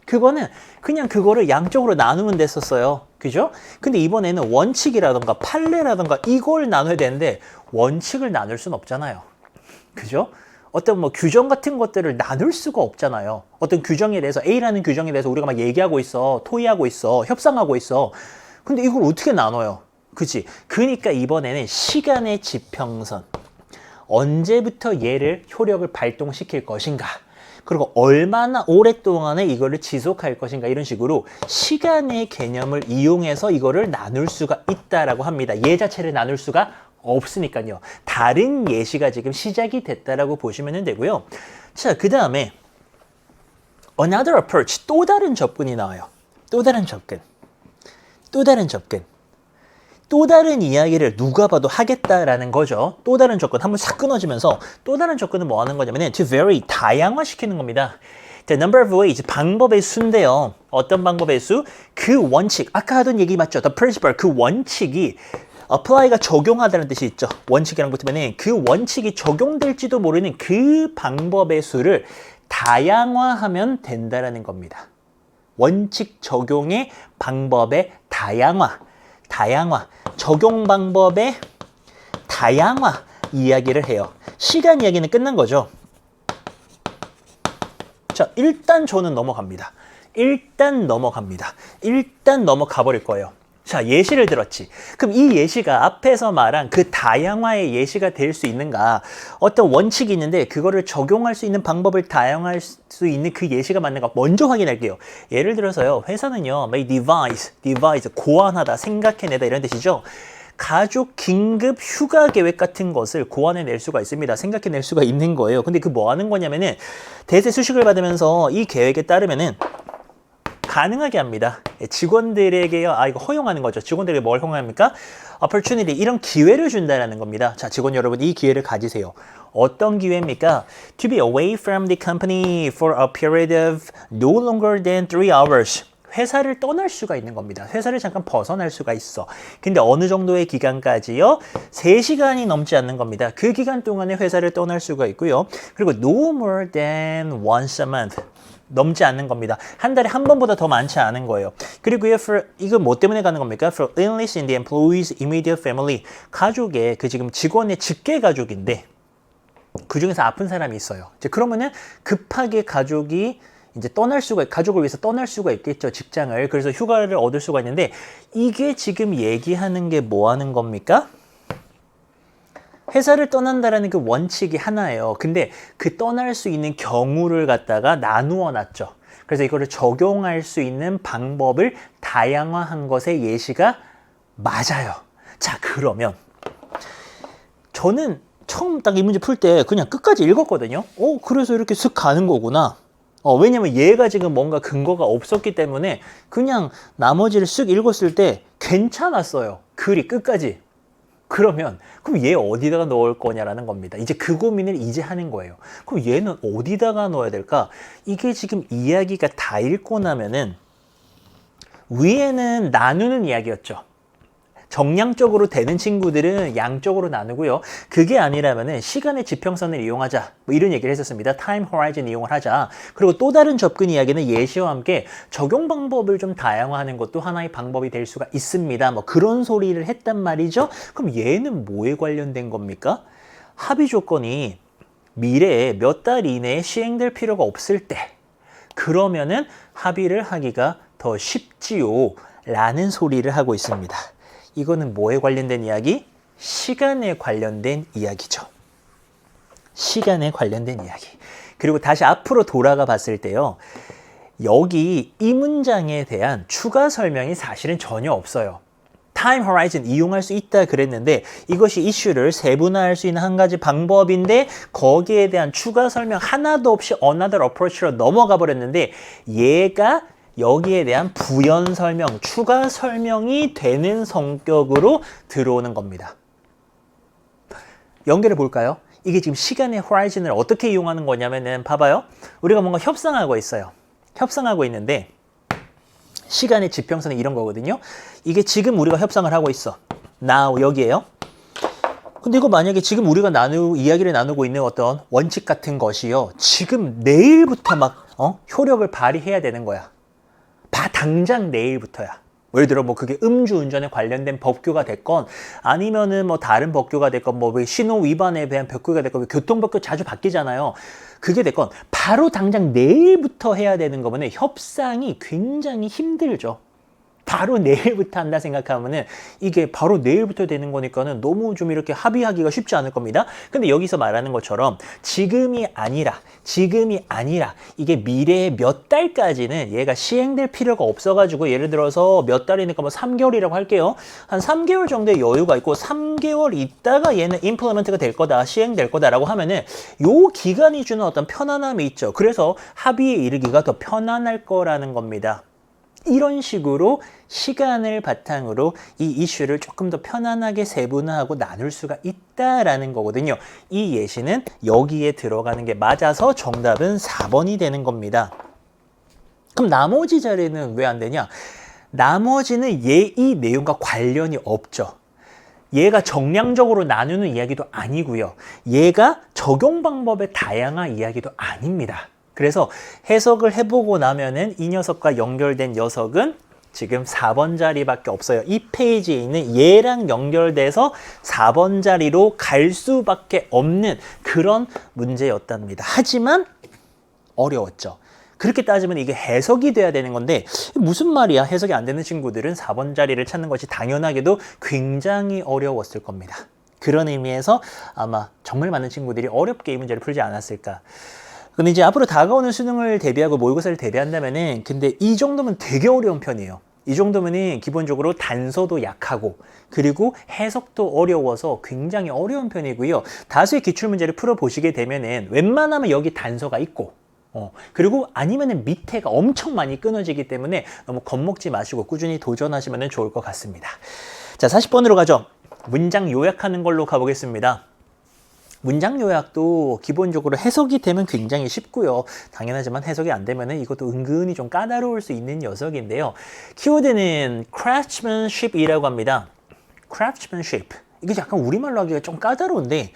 그거는 그냥 그거를 양적으로 나누면 됐었어요. 그죠? 근데 이번에는 원칙이라던가 판례라던가 이걸 나눠야 되는데 원칙을 나눌 순 없잖아요. 그죠? 어떤 뭐 규정 같은 것들을 나눌 수가 없잖아요. 어떤 규정에 대해서 A라는 규정에 대해서 우리가 막 얘기하고 있어, 토의하고 있어, 협상하고 있어. 근데 이걸 어떻게 나눠요? 그치? 그러니까 이번에는 시간의 지평선. 언제부터 얘를 효력을 발동시킬 것인가? 그리고 얼마나 오랫동안에 이거를 지속할 것인가? 이런 식으로 시간의 개념을 이용해서 이거를 나눌 수가 있다라고 합니다. 얘 자체를 나눌 수가 없으니까요. 다른 예시가 지금 시작이 됐다라고 보시면 되고요. 자, 그 다음에 another approach, 또 다른 접근이 나와요. 또 다른 접근. 또 다른 접근. 또 다른 이야기를 누가 봐도 하겠다라는 거죠. 또 다른 접근. 한번 싹 끊어지면서 또 다른 접근은 뭐 하는 거냐면 to vary, 다양화시키는 겁니다. The number of ways, 방법의 수인데요. 어떤 방법의 수? 그 원칙. 아까 하던 얘기 맞죠? The principle, 그 원칙이 apply가 적용하다는 뜻이 있죠. 원칙이랑 붙으면 그 원칙이 적용될지도 모르는 그 방법의 수를 다양화하면 된다라는 겁니다. 원칙 적용의 방법의 다양화, 적용 방법의 다양화 이야기를 해요. 시간 이야기는 끝난 거죠. 자, 일단 저는 넘어갑니다. 일단 넘어가 버릴 거예요. 자, 예시를 들었지. 그럼 이 예시가 앞에서 말한 그 다양화의 예시가 될 수 있는가? 어떤 원칙이 있는데 그거를 적용할 수 있는 방법을 다양할 수 있는 그 예시가 맞는가? 먼저 확인할게요. 예를 들어서요. 회사는요. may devise, 고안하다, 생각해내다 이런 뜻이죠. 가족 긴급 휴가 계획 같은 것을 고안해낼 수가 있습니다. 생각해낼 수가 있는 거예요. 근데 그 뭐 하는 거냐면은 대세 수식을 받으면서 이 계획에 따르면은 가능하게 합니다. 직원들에게요. 이거 허용하는 거죠. 직원들에게 뭘 허용합니까? opportunity, 이런 기회를 준다는 겁니다. 자, 직원 여러분 이 기회를 가지세요. 어떤 기회입니까? To be away from the company for a period of no longer than 3 hours. 회사를 떠날 수가 있는 겁니다. 회사를 잠깐 벗어날 수가 있어. 근데 어느 정도의 기간까지요? 3시간이 넘지 않는 겁니다. 그 기간 동안에 회사를 떠날 수가 있고요. 그리고 no more than once a month. 넘지 않는 겁니다. 한 달에 한 번보다 더 많지 않은 거예요. 그리고요, 이거 뭐 때문에 가는 겁니까? For illness in the employee's immediate family. 가족의, 지금 직원의 직계 가족인데, 그 중에서 아픈 사람이 있어요. 이제 그러면은 급하게 가족이 이제 가족을 위해서 떠날 수가 있겠죠, 직장을. 그래서 휴가를 얻을 수가 있는데, 이게 지금 얘기하는 게 뭐 하는 겁니까? 회사를 떠난다라는 그 원칙이 하나예요. 근데 그 떠날 수 있는 경우를 갖다가 나누어 놨죠. 그래서 이거를 적용할 수 있는 방법을 다양화한 것의 예시가 맞아요. 자, 그러면 저는 처음 딱 이 문제 풀 때 그냥 끝까지 읽었거든요. 그래서 이렇게 쓱 가는 거구나. 왜냐면 얘가 지금 뭔가 근거가 없었기 때문에 그냥 나머지를 쓱 읽었을 때 괜찮았어요. 글이 끝까지. 그러면 그럼 얘 어디다가 넣을 거냐라는 겁니다. 이제 그 고민을 이제 하는 거예요. 그럼 얘는 어디다가 넣어야 될까? 이게 지금 이야기가 다 읽고 나면은 위에는 나누는 이야기였죠. 정량적으로 되는 친구들은 양쪽으로 나누고요. 그게 아니라면은 시간의 지평선을 이용하자. 뭐 이런 얘기를 했었습니다. 타임 호라이즌 이용을 하자. 그리고 또 다른 접근 이야기는 예시와 함께 적용 방법을 좀 다양화하는 것도 하나의 방법이 될 수가 있습니다. 뭐 그런 소리를 했단 말이죠. 그럼 얘는 뭐에 관련된 겁니까? 합의 조건이 미래에 몇 달 이내에 시행될 필요가 없을 때 그러면은 합의를 하기가 더 쉽지요. 라는 소리를 하고 있습니다. 이거는 뭐에 관련된 이야기? 시간에 관련된 이야기죠. 시간에 관련된 이야기. 그리고 다시 앞으로 돌아가 봤을 때요. 여기 이 문장에 대한 추가 설명이 사실은 전혀 없어요. 타임 호라이즌 이용할 수 있다 그랬는데 이것이 이슈를 세분화할 수 있는 한 가지 방법인데 거기에 대한 추가 설명 하나도 없이 another approach로 넘어가 버렸는데 얘가 여기에 대한 부연 설명, 추가 설명이 되는 성격으로 들어오는 겁니다. 연결해 볼까요? 이게 지금 시간의 호라이즌을 어떻게 이용하는 거냐면은 봐봐요. 우리가 뭔가 협상하고 있어요. 협상하고 있는데 시간의 지평선은 이런 거거든요. 이게 지금 우리가 협상을 하고 있어. now 여기에요. 근데 이거 만약에 지금 우리가 이야기를 나누고 있는 어떤 원칙 같은 것이요. 지금 내일부터 막 효력을 발휘해야 되는 거야. 당장 내일부터야. 예를 들어 뭐 그게 음주운전에 관련된 법규가 됐건 아니면은 뭐 다른 법규가 됐건 뭐 신호 위반에 대한 법규가 됐건 교통법규 자주 바뀌잖아요. 그게 됐건 바로 당장 내일부터 해야 되는 거면 협상이 굉장히 힘들죠. 바로 내일부터 한다 생각하면은 이게 바로 내일부터 되는 거니까는 너무 좀 이렇게 합의하기가 쉽지 않을 겁니다. 근데 여기서 말하는 것처럼 지금이 아니라 이게 미래의 몇 달까지는 얘가 시행될 필요가 없어가지고 예를 들어서 몇 달이니까 뭐 3개월이라고 할게요. 한 3개월 정도의 여유가 있고 3개월 있다가 얘는 임플리먼트가 될 거다, 시행될 거다라고 하면은 요 기간이 주는 어떤 편안함이 있죠. 그래서 합의에 이르기가 더 편안할 거라는 겁니다. 이런 식으로 시간을 바탕으로 이 이슈를 조금 더 편안하게 세분화하고 나눌 수가 있다라는 거거든요. 이 예시는 여기에 들어가는 게 맞아서 정답은 4번이 되는 겁니다. 그럼 나머지 자리는 왜 안 되냐? 나머지는 이 내용과 관련이 없죠. 얘가 정량적으로 나누는 이야기도 아니고요. 얘가 적용 방법의 다양한 이야기도 아닙니다. 그래서 해석을 해보고 나면은 이 녀석과 연결된 녀석은 지금 4번 자리밖에 없어요. 이 페이지에 있는 얘랑 연결돼서 4번 자리로 갈 수밖에 없는 그런 문제였답니다. 하지만 어려웠죠. 그렇게 따지면 이게 해석이 돼야 되는 건데 무슨 말이야? 해석이 안 되는 친구들은 4번 자리를 찾는 것이 당연하게도 굉장히 어려웠을 겁니다. 그런 의미에서 아마 정말 많은 친구들이 어렵게 이 문제를 풀지 않았을까. 근데 이제 앞으로 다가오는 수능을 대비하고 모의고사를 대비한다면은 근데 이 정도면 되게 어려운 편이에요. 이 정도면은 기본적으로 단서도 약하고 그리고 해석도 어려워서 굉장히 어려운 편이고요. 다수의 기출문제를 풀어보시게 되면은 웬만하면 여기 단서가 있고 그리고 아니면은 밑에가 엄청 많이 끊어지기 때문에 너무 겁먹지 마시고 꾸준히 도전하시면 좋을 것 같습니다. 자, 40번으로 가죠. 문장 요약하는 걸로 가보겠습니다. 문장 요약도 기본적으로 해석이 되면 굉장히 쉽고요. 당연하지만 해석이 안 되면 이것도 은근히 좀 까다로울 수 있는 녀석인데요. 키워드는 craftsmanship이라고 합니다. craftsmanship. 이게 약간 우리말로 하기가 좀 까다로운데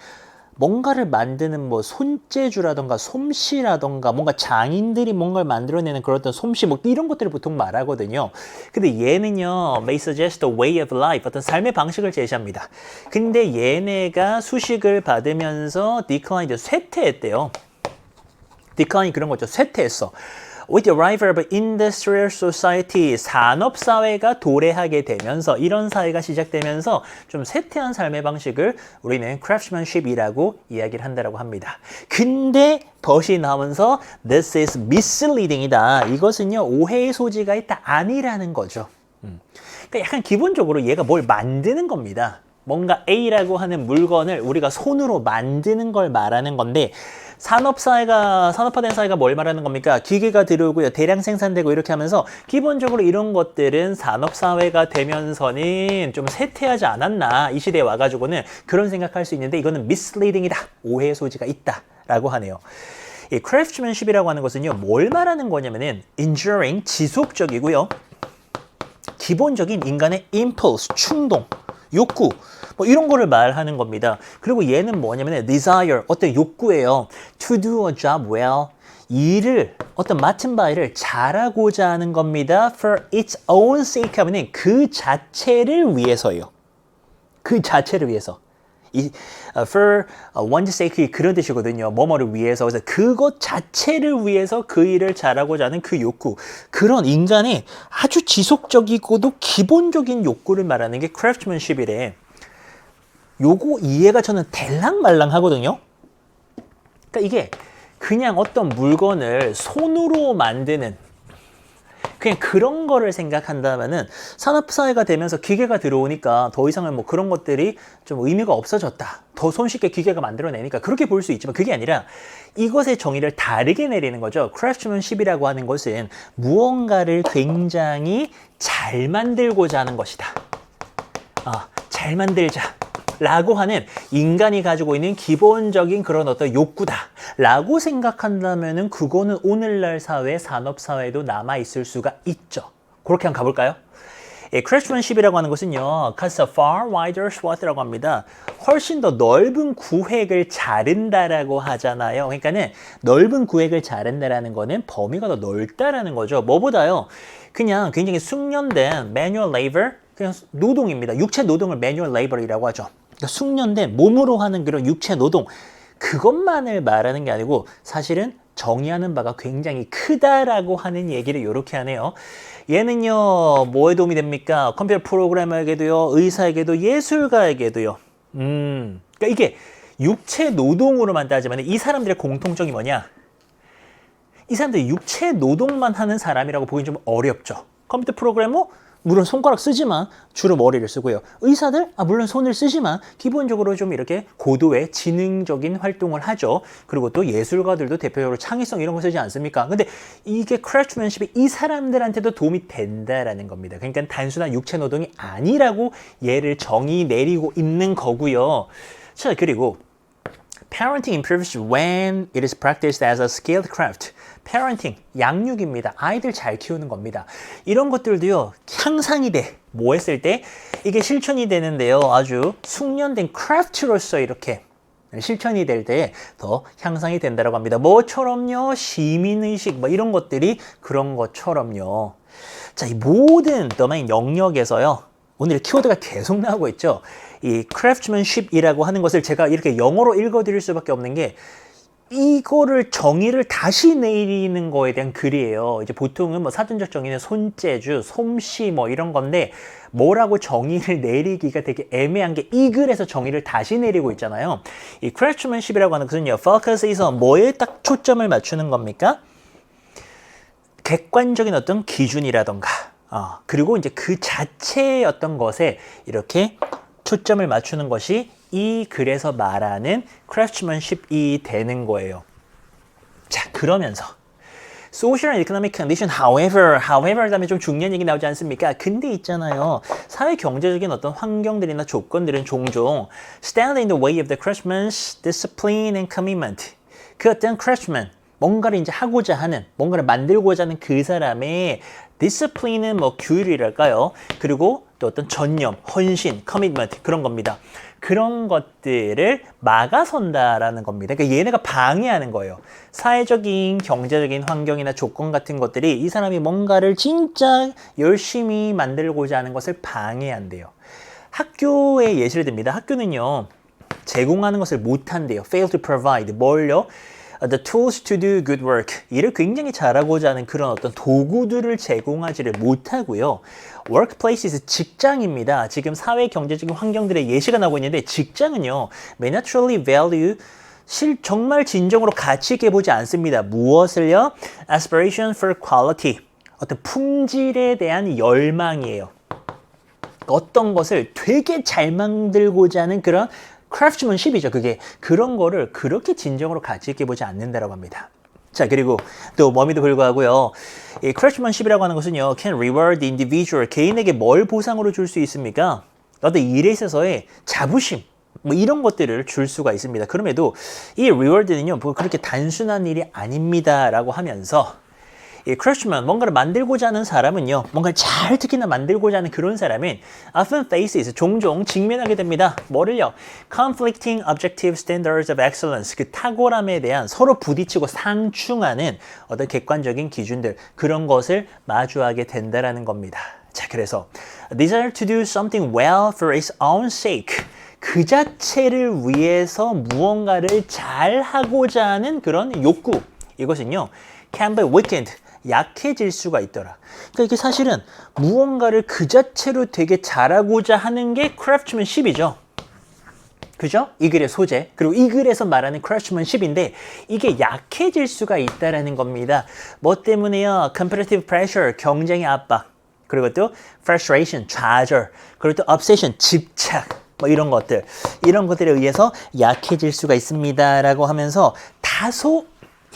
뭔가를 만드는 뭐 손재주라던가 솜씨라던가 뭔가 장인들이 뭔가를 만들어내는 그런 어떤 솜씨 뭐 이런 것들을 보통 말하거든요. 근데 얘는요, may suggest a way of life, 어떤 삶의 방식을 제시합니다. 근데 얘네가 수식을 받으면서 declined, 쇠퇴했대요. decline 그런 거죠. 쇠퇴했어. With the arrival of industrial society, 산업사회가 도래하게 되면서 이런 사회가 시작되면서 좀 쇠퇴한 삶의 방식을 우리는 craftsmanship이라고 이야기를 한다고 합니다. 근데 덫이 나오면서 this is misleading이다. 이것은요 오해의 소지가 있다 아니라는 거죠. 그러니까 약간 기본적으로 얘가 뭘 만드는 겁니다. 뭔가 A라고 하는 물건을 우리가 손으로 만드는 걸 말하는 건데 산업화된 사회가 뭘 말하는 겁니까? 기계가 들어오고요. 대량 생산되고 이렇게 하면서 기본적으로 이런 것들은 산업사회가 되면서는 좀 쇠퇴하지 않았나. 이 시대에 와가지고는 그런 생각할 수 있는데 이거는 misleading이다. 오해의 소지가 있다라고 하네요. 이 craftsmanship이라고 하는 것은요. 뭘 말하는 거냐면은 enduring, 지속적이고요. 기본적인 인간의 impulse, 충동, 욕구 뭐 이런 거를 말하는 겁니다. 그리고 얘는 뭐냐면 desire, 어떤 욕구예요. to do a job well, 일을 어떤 맡은 바 일을 잘하고자 하는 겁니다. for its own sake 하면은 그 자체를 위해서요. 그 자체를 위해서. for one's sake 그런 뜻이거든요. 뭐뭐를 위해서. 그래서 그것 자체를 위해서 그 일을 잘하고자 하는 그 욕구. 그런 인간의 아주 지속적이고도 기본적인 욕구를 말하는 게 craftsmanship이래. 요거 이해가 저는 될랑말랑 하거든요. 그러니까 이게 그냥 어떤 물건을 손으로 만드는 그냥 그런 거를 생각한다면은 산업사회가 되면서 기계가 들어오니까 더 이상은 뭐 그런 것들이 좀 의미가 없어졌다. 더 손쉽게 기계가 만들어내니까 그렇게 볼 수 있지만 그게 아니라 이것의 정의를 다르게 내리는 거죠. 크래프트맨십이라고 하는 것은 무언가를 굉장히 잘 만들고자 하는 것이다. 잘 만들자 라고 하는 인간이 가지고 있는 기본적인 그런 어떤 욕구다 라고 생각한다면은 그거는 오늘날 사회, 산업사회도 남아있을 수가 있죠. 그렇게 한번 가볼까요? 크래프트맨십이라고 하는 것은요, casts a far wider swath라고 합니다. 훨씬 더 넓은 구획을 자른다라고 하잖아요. 그러니까는 넓은 구획을 자른다라는 거는 범위가 더 넓다라는 거죠. 뭐보다요? 그냥 굉장히 숙련된 manual labor, 그냥 노동입니다. 육체 노동을 manual labor이라고 하죠. 그러니까 숙련된 몸으로 하는 그런 육체 노동, 그것만을 말하는 게 아니고 사실은 정의하는 바가 굉장히 크다라고 하는 얘기를 이렇게 하네요. 얘는요, 뭐에 도움이 됩니까? 컴퓨터 프로그래머에게도요, 의사에게도, 예술가에게도요. 그러니까 이게 육체 노동으로만 따지면 이 사람들의 공통점이 뭐냐? 이 사람들이 육체 노동만 하는 사람이라고 보기엔 좀 어렵죠. 컴퓨터 프로그래머? 물론 손가락 쓰지만 주로 머리를 쓰고요. 의사들? 물론 손을 쓰지만 기본적으로 좀 이렇게 고도의 지능적인 활동을 하죠. 그리고 또 예술가들도 대표적으로 창의성 이런 거 쓰지 않습니까? 근데 이게 크래프트맨십이 이 사람들한테도 도움이 된다라는 겁니다. 그러니까 단순한 육체 노동이 아니라고 얘를 정의 내리고 있는 거고요. 자, 그리고 Parenting improves when it is practiced as a skilled craft. Parenting, 양육입니다. 아이들 잘 키우는 겁니다. 이런 것들도요, 향상이 돼. 뭐 했을 때? 이게 실천이 되는데요. 아주 숙련된 크래프트로서 이렇게 실천이 될 때 더 향상이 된다고 합니다. 뭐처럼요? 시민의식, 뭐 이런 것들이 그런 것처럼요. 자, 이 모든 도메인 영역에서요. 오늘 키워드가 계속 나오고 있죠. 이 craftsmanship이라고 하는 것을 제가 이렇게 영어로 읽어드릴 수밖에 없는 게 이거를 정의를 다시 내리는 거에 대한 글이에요. 이제 보통은 뭐 사전적 정의는 손재주, 솜씨 뭐 이런 건데 뭐라고 정의를 내리기가 되게 애매한 게 이 글에서 정의를 다시 내리고 있잖아요. 이 craftsmanship이라고 하는 것은요, focus에서 뭐에 딱 초점을 맞추는 겁니까? 객관적인 어떤 기준이라던가 그리고 이제 그 자체의 어떤 것에 이렇게 초점을 맞추는 것이 이 글에서 말하는 craftsmanship이 되는 거예요. 자, 그러면서 social and economic condition, however 다음에 좀 중요한 얘기 나오지 않습니까? 근데 있잖아요. 사회 경제적인 어떤 환경들이나 조건들은 종종 stand in the way of the craftsman's discipline and commitment. 그 어떤 craftsman, 뭔가를 이제 하고자 하는, 뭔가를 만들고자 하는 그 사람의 디스플린은 뭐 규율이랄까요? 그리고 또 어떤 전념, 헌신, 커미트먼트 그런 겁니다. 그런 것들을 막아선다라는 겁니다. 그러니까 얘네가 방해하는 거예요. 사회적인, 경제적인 환경이나 조건 같은 것들이 이 사람이 뭔가를 진짜 열심히 만들고자 하는 것을 방해한대요. 학교에 예시를 듭니다. 학교는요, 제공하는 것을 못한대요. fail to provide. 뭘요? The tools to do good work. 일을 굉장히 잘하고자 하는 그런 어떤 도구들을 제공하지를 못하고요. Workplaces, 직장입니다. 지금 사회 경제적인 환경들의 예시가 나오고 있는데 직장은요, may not truly value, 정말 진정으로 가치 있게 보지 않습니다. 무엇을요? Aspiration for quality. 어떤 품질에 대한 열망이에요. 어떤 것을 되게 잘 만들고자 하는 그런 craftsmanship이죠. 그게 그런 거를 그렇게 진정으로 가치 있게 보지 않는다라고 합니다. 자, 그리고 또 몸에도 불구하고요. 이 craftsmanship이라고 하는 것은요, can reward the individual. 개인에게 뭘 보상으로 줄 수 있습니까? 어떤 일에 있어서의 자부심, 뭐 이런 것들을 줄 수가 있습니다. 그럼에도 이 reward는요, 뭐 그렇게 단순한 일이 아닙니다라고 하면서 이 craftsman, 뭔가를 만들고자 하는 사람은요, 뭔가를 잘 특히나 만들고자 하는 그런 사람은 often faces, 종종 직면하게 됩니다. 뭐를요? conflicting objective standards of excellence, 그 탁월함에 대한 서로 부딪히고 상충하는 어떤 객관적인 기준들, 그런 것을 마주하게 된다라는 겁니다. 자, 그래서 desire to do something well for its own sake, 그 자체를 위해서 무언가를 잘 하고자 하는 그런 욕구, 이것은요, can be weakened, 약해질 수가 있더라. 그러니까 이게 사실은 무언가를 그 자체로 되게 잘하고자 하는 게 craftsmanship이죠. 그죠? 이 글의 소재. 그리고 이 글에서 말하는 craftsmanship인데 이게 약해질 수가 있다라는 겁니다. 뭐 때문에요? competitive pressure, 경쟁의 압박. 그리고 또 frustration, 좌절. 그리고 또 obsession, 집착. 뭐 이런 것들에 의해서 약해질 수가 있습니다라고 하면서 다소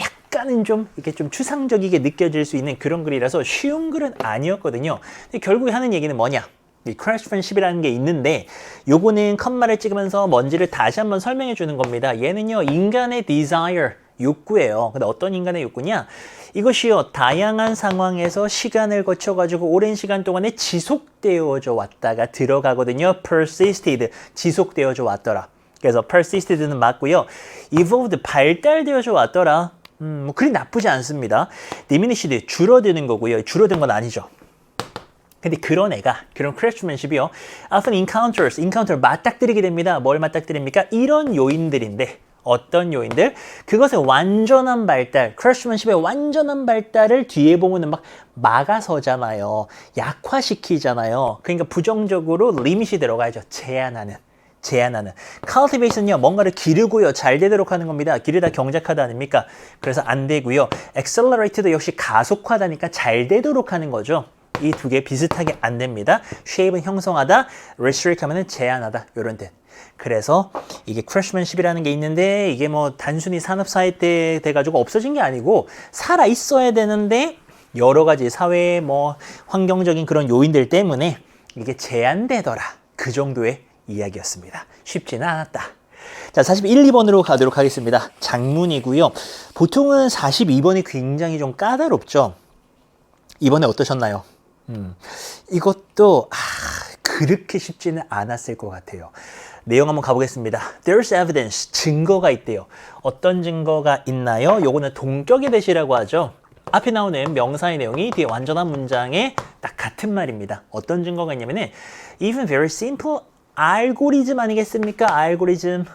약간은 좀 이렇게 좀 추상적이게 느껴질 수 있는 그런 글이라서 쉬운 글은 아니었거든요. 근데 결국에 하는 얘기는 뭐냐? 이 craftsmanship이라는 게 있는데 요거는 컴마를 찍으면서 뭔지를 다시 한번 설명해 주는 겁니다. 얘는요 인간의 desire, 욕구예요. 근데 어떤 인간의 욕구냐? 이것이요 다양한 상황에서 시간을 거쳐가지고 오랜 시간 동안에 지속되어져 왔다가 들어가거든요. persisted, 지속되어져 왔더라. 그래서 persisted는 맞고요. evolved, 발달되어져 왔더라. 뭐 그리 나쁘지 않습니다. diminished, 줄어드는 거고요. 줄어든 건 아니죠. 근데 그런 craftsmanship이요. often encounter 맞닥뜨리게 됩니다. 뭘 맞닥뜨립니까? 이런 요인들인데 어떤 요인들? 그것의 완전한 발달, craftsmanship의 완전한 발달을 뒤에 보면은 막 막아서잖아요. 약화시키잖아요. 그러니까 부정적으로 limit이 들어가야죠. 제한하는. cultivation은요, 뭔가를 기르고요, 잘 되도록 하는 겁니다. 기르다 경작하다 아닙니까? 그래서 안 되고요. accelerated도 역시 가속화다니까 잘 되도록 하는 거죠. 이 두 개 비슷하게 안 됩니다. shape은 형성하다, restrict 하면은 제한하다, 요런 뜻. 그래서 이게 craftsmanship이라는 게 있는데 이게 뭐 단순히 산업사회 때 돼가지고 없어진 게 아니고 살아 있어야 되는데 여러 가지 사회의 뭐 환경적인 그런 요인들 때문에 이게 제한되더라. 그 정도의 이야기였습니다. 쉽지는 않았다. 자, 41, 2번으로 가도록 하겠습니다. 장문이고요. 보통은 42번이 굉장히 좀 까다롭죠. 이번에 어떠셨나요? 이것도 그렇게 쉽지는 않았을 것 같아요. 내용 한번 가보겠습니다. There's evidence, 증거가 있대요. 어떤 증거가 있나요? 요거는 동격의 대시라고 하죠. 앞에 나오는 명사의 내용이 뒤에 완전한 문장에 딱 같은 말입니다. 어떤 증거가 있냐면은 even very simple 알고리즘 아니겠습니까? 알고리즘.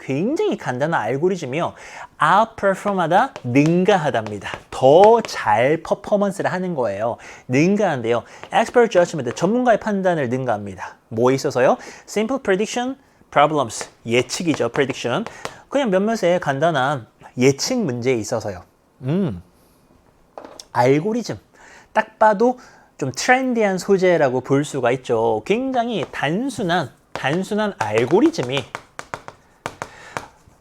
굉장히 간단한 알고리즘이요. outperform하다, 능가하답니다. 더 잘 퍼포먼스를 하는 거예요. 능가한데요. expert judgment, 전문가의 판단을 능가합니다. 뭐에 있어서요? simple prediction problems, 예측이죠. prediction. 그냥 몇몇의 간단한 예측 문제에 있어서요. 알고리즘. 딱 봐도 좀 트렌디한 소재라고 볼 수가 있죠. 굉장히 단순한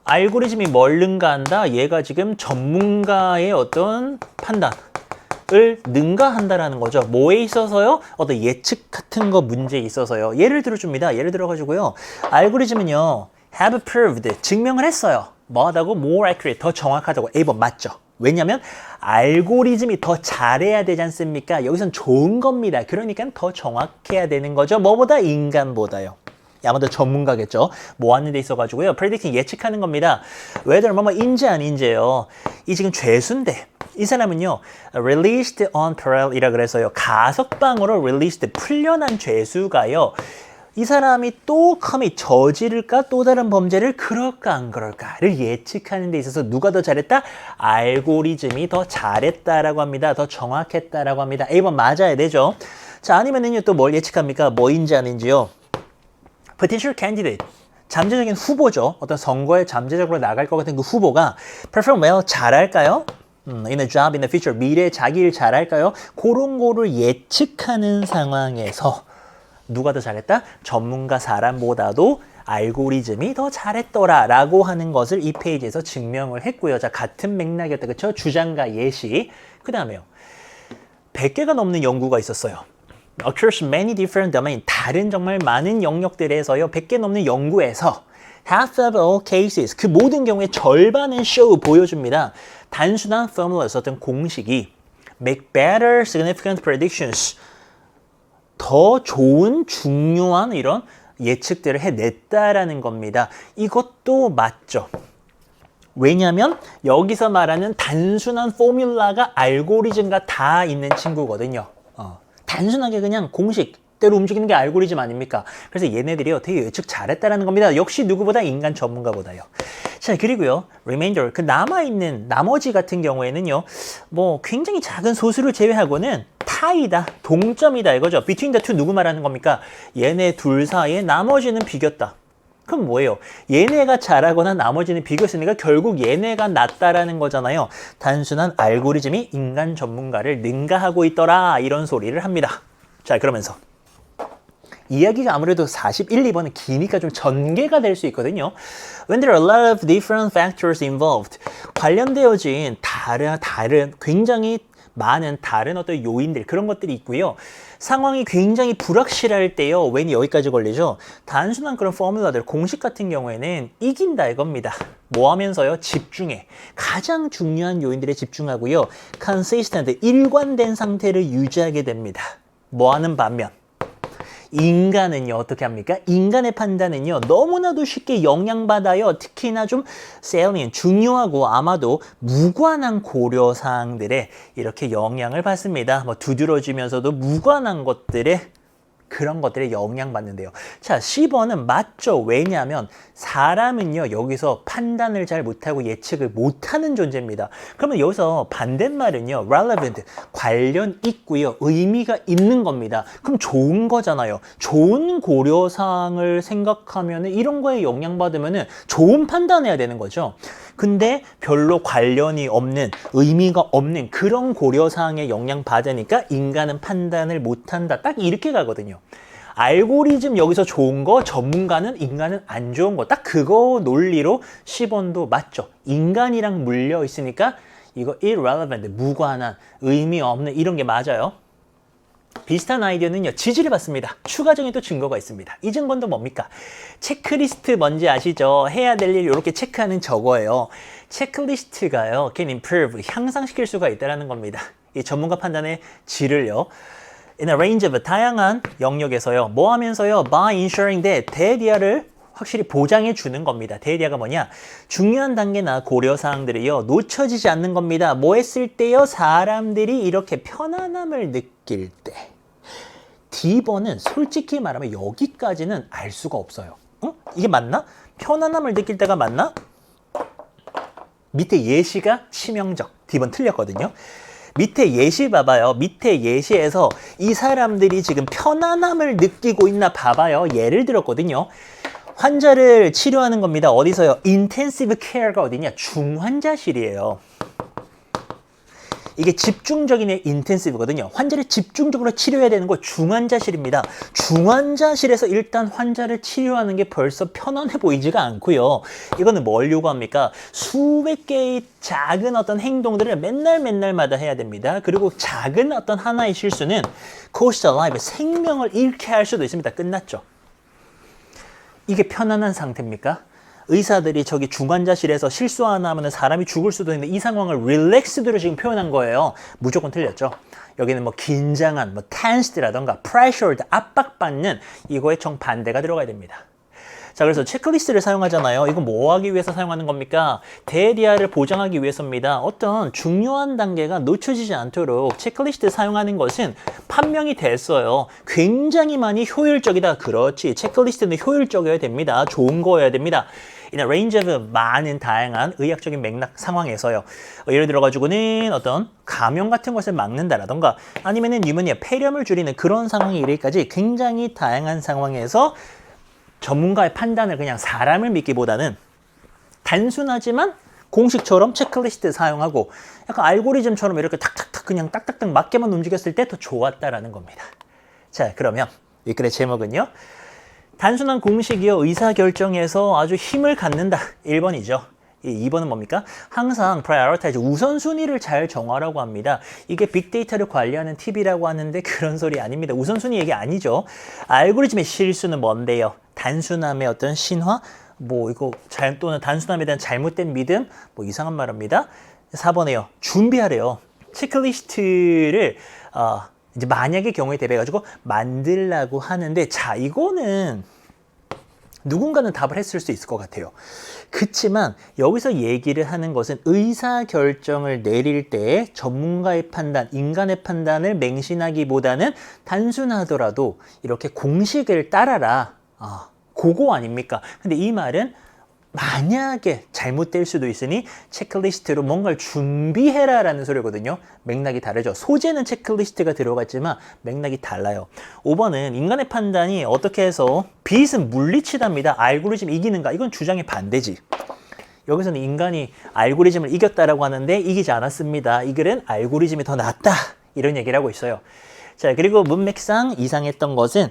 알고리즘이 뭘 능가한다? 얘가 지금 전문가의 어떤 판단을 능가한다라는 거죠. 뭐에 있어서요? 어떤 예측 같은 거 문제에 있어서요. 예를 들어줍니다. 예를 들어가지고요. 알고리즘은요. have proved, 증명을 했어요. 뭐하다고? more accurate, 더 정확하다고. A번 맞죠? 왜냐면 알고리즘이 더 잘해야 되지 않습니까? 여기선 좋은 겁니다. 그러니까 더 정확해야 되는 거죠. 뭐보다? 인간보다요. 아마도 전문가겠죠. 뭐 하는 데 있어가지고요. predicting, 예측하는 겁니다. whether 뭐인지 아닌지요. 이 지금 죄수인데 이 사람은요. released on parole 이라 그래서요. 가석방으로 released, 풀려난 죄수가요. 이 사람이 또 커밋, 저지를까? 또 다른 범죄를 그럴까 안 그럴까를 예측하는 데 있어서 누가 더 잘했다? 알고리즘이 더 잘했다라고 합니다. 더 정확했다라고 합니다. A번 맞아야 되죠. 자, 아니면은요. 또 뭘 예측합니까? 뭐인지 아닌지요. potential candidate, 잠재적인 후보죠. 어떤 선거에 잠재적으로 나갈 것 같은 그 후보가 perform well, 잘할까요? in a job in the future, 미래에 자기 일 잘할까요? 그런 거를 예측하는 상황에서 누가 더 잘했다? 전문가 사람보다도 알고리즘이 더 잘했더라라고 하는 것을 이 페이지에서 증명을 했고요. 자, 같은 맥락이었다. 그렇죠? 주장과 예시. 그 다음에요. 100개가 넘는 연구가 있었어요. Across many different domains, 다른 정말 많은 영역들에서요. 100개 넘는 연구에서 half of all cases, 그 모든 경우에 절반은 show, 보여줍니다. 단순한 formula, 어떤 공식이 make better significant predictions, 더 좋은 중요한 이런 예측들을 해냈다라는 겁니다. 이것도 맞죠. 왜냐하면 여기서 말하는 단순한 포뮬라가 알고리즘과 다 있는 친구거든요. 단순하게 그냥 공식대로 움직이는 게 알고리즘 아닙니까? 그래서 얘네들이요 되게 예측 잘했다라는 겁니다. 역시 누구보다 인간 전문가보다요. 자, 그리고요 remainder, 그 남아있는 나머지 같은 경우에는요 뭐 굉장히 작은 소수를 제외하고는 타이다, 동점이다 이거죠. between the two 누구 말하는 겁니까? 얘네 둘 사이에 나머지는 비겼다. 그럼 뭐예요? 얘네가 잘하거나 나머지는 비교했으니까 결국 얘네가 낫다라는 거잖아요. 단순한 알고리즘이 인간 전문가를 능가하고 있더라 이런 소리를 합니다. 자, 그러면서 이야기가 아무래도 41, 2번은 기니까 좀 전개가 될 수 있거든요. When there are a lot of different factors involved, 관련되어진 다른 굉장히 많은 다른 어떤 요인들 그런 것들이 있고요. 상황이 굉장히 불확실할 때요. when이 여기까지 걸리죠. 단순한 그런 포뮬러들, 공식 같은 경우에는 이긴다 이겁니다. 뭐 하면서요? 집중해. 가장 중요한 요인들에 집중하고요. consistent, 일관된 상태를 유지하게 됩니다. 뭐 하는 반면 인간은요 어떻게 합니까? 인간의 판단은요 너무나도 쉽게 영향받아요. 특히나 좀 salient, 중요하고 아마도 무관한 고려사항들에 이렇게 영향을 받습니다. 뭐 두드러지면서도 무관한 것들에 그런 것들에 영향받는데요. 자, 10번은 맞죠. 왜냐하면 사람은요 여기서 판단을 잘 못하고 예측을 못하는 존재입니다. 그러면 여기서 반대말은요 relevant, 관련 있고요 의미가 있는 겁니다. 그럼 좋은 거잖아요. 좋은 고려사항을 생각하면 이런 거에 영향받으면 좋은 판단해야 되는 거죠. 근데 별로 관련이 없는, 의미가 없는 그런 고려사항에 영향받으니까 인간은 판단을 못한다. 딱 이렇게 가거든요. 알고리즘 여기서 좋은 거, 전문가는 인간은 안 좋은 거. 딱 그거 논리로 10원도 맞죠. 인간이랑 물려 있으니까 이거 irrelevant, 무관한, 의미 없는 이런 게 맞아요. 비슷한 아이디어는요. 지지를 받습니다. 추가적인 또 증거가 있습니다. 이 증거는 뭡니까? 체크리스트 뭔지 아시죠? 해야 될 일 이렇게 체크하는 저거예요. 체크리스트가요. can improve, 향상시킬 수가 있다는 겁니다. 이 전문가 판단의 질을요. In a range of 다양한 영역에서요. 뭐 하면서요? By ensuring that 데디아를 확실히 보장해 주는 겁니다. 데디아가 뭐냐? 중요한 단계나 고려사항들이요. 놓쳐지지 않는 겁니다. 뭐 했을 때요? 사람들이 이렇게 편안함을 느낄 때. D번은 솔직히 말하면 여기까지는 알 수가 없어요. 이게 맞나? 편안함을 느낄 때가 맞나? 밑에 예시가 치명적. D번 틀렸거든요. 밑에 예시 봐봐요. 밑에 예시에서 이 사람들이 지금 편안함을 느끼고 있나 봐봐요. 예를 들었거든요. 환자를 치료하는 겁니다. 어디서요? 인텐시브 케어가 어디냐? 중환자실이에요. 이게 집중적인 인텐시브거든요. 환자를 집중적으로 치료해야 되는 거 중환자실입니다. 중환자실에서 일단 환자를 치료하는 게 벌써 편안해 보이지가 않고요. 이거는 뭘 요구합니까? 수백 개의 작은 어떤 행동들을 맨날마다 해야 됩니다. 그리고 작은 어떤 하나의 실수는 cost life, 생명을 잃게 할 수도 있습니다. 끝났죠. 이게 편안한 상태입니까? 의사들이 저기 중환자실에서 실수 하나 하면 사람이 죽을 수도 있는데 이 상황을 relaxed로 지금 표현한 거예요. 무조건 틀렸죠. 여기는 뭐 긴장한, 뭐 tensed라던가 pressured, 압박받는 이거에 정반대가 들어가야 됩니다. 자, 그래서 체크리스트를 사용하잖아요. 이거 뭐 하기 위해서 사용하는 겁니까? 데디아를 보장하기 위해서입니다. 어떤 중요한 단계가 놓쳐지지 않도록 체크리스트 사용하는 것은 판명이 됐어요. 굉장히 많이 효율적이다. 그렇지. 체크리스트는 효율적이어야 됩니다. 좋은 거여야 됩니다. In a range of 많은 다양한 의학적인 맥락 상황에서요. 예를 들어가지고는 어떤 감염 같은 것을 막는다라던가 아니면은 뉴모니아, 폐렴을 줄이는 그런 상황이 이르기까지 굉장히 다양한 상황에서 전문가의 판단을 그냥 사람을 믿기보다는 단순하지만 공식처럼 체크리스트 사용하고 약간 알고리즘처럼 이렇게 탁탁탁 그냥 딱딱딱 맞게만 움직였을 때 더 좋았다라는 겁니다. 자, 그러면 이 글의 제목은요. 단순한 공식이요. 의사결정에서 아주 힘을 갖는다. 1번이죠. 2번은 뭡니까? 항상 prioritize, 우선순위를 잘 정하라고 합니다. 이게 빅데이터를 관리하는 팁이라고 하는데 그런 소리 아닙니다. 우선순위 얘기 아니죠. 알고리즘의 실수는 뭔데요? 단순함의 어떤 신화? 뭐 이거 또는 단순함에 대한 잘못된 믿음? 뭐 이상한 말입니다. 4번에요. 준비하래요. 체크리스트를 이제 만약의 경우에 대비해가지고 만들라고 하는데 자, 이거는 누군가는 답을 했을 수 있을 것 같아요. 그치만 여기서 얘기를 하는 것은 의사결정을 내릴 때 전문가의 판단, 인간의 판단을 맹신하기보다는 단순하더라도 이렇게 공식을 따라라. 그거 아닙니까? 근데 이 말은 만약에 잘못될 수도 있으니 체크리스트로 뭔가를 준비해라라는 소리거든요. 맥락이 다르죠. 소재는 체크리스트가 들어갔지만 맥락이 달라요. 5번은 인간의 판단이 어떻게 해서 빛은 물리치답니다. 알고리즘 이기는가? 이건 주장의 반대지. 여기서는 인간이 알고리즘을 이겼다라고 하는데 이기지 않았습니다. 이 글은 알고리즘이 더 낫다. 이런 얘기를 하고 있어요. 자, 그리고 문맥상 이상했던 것은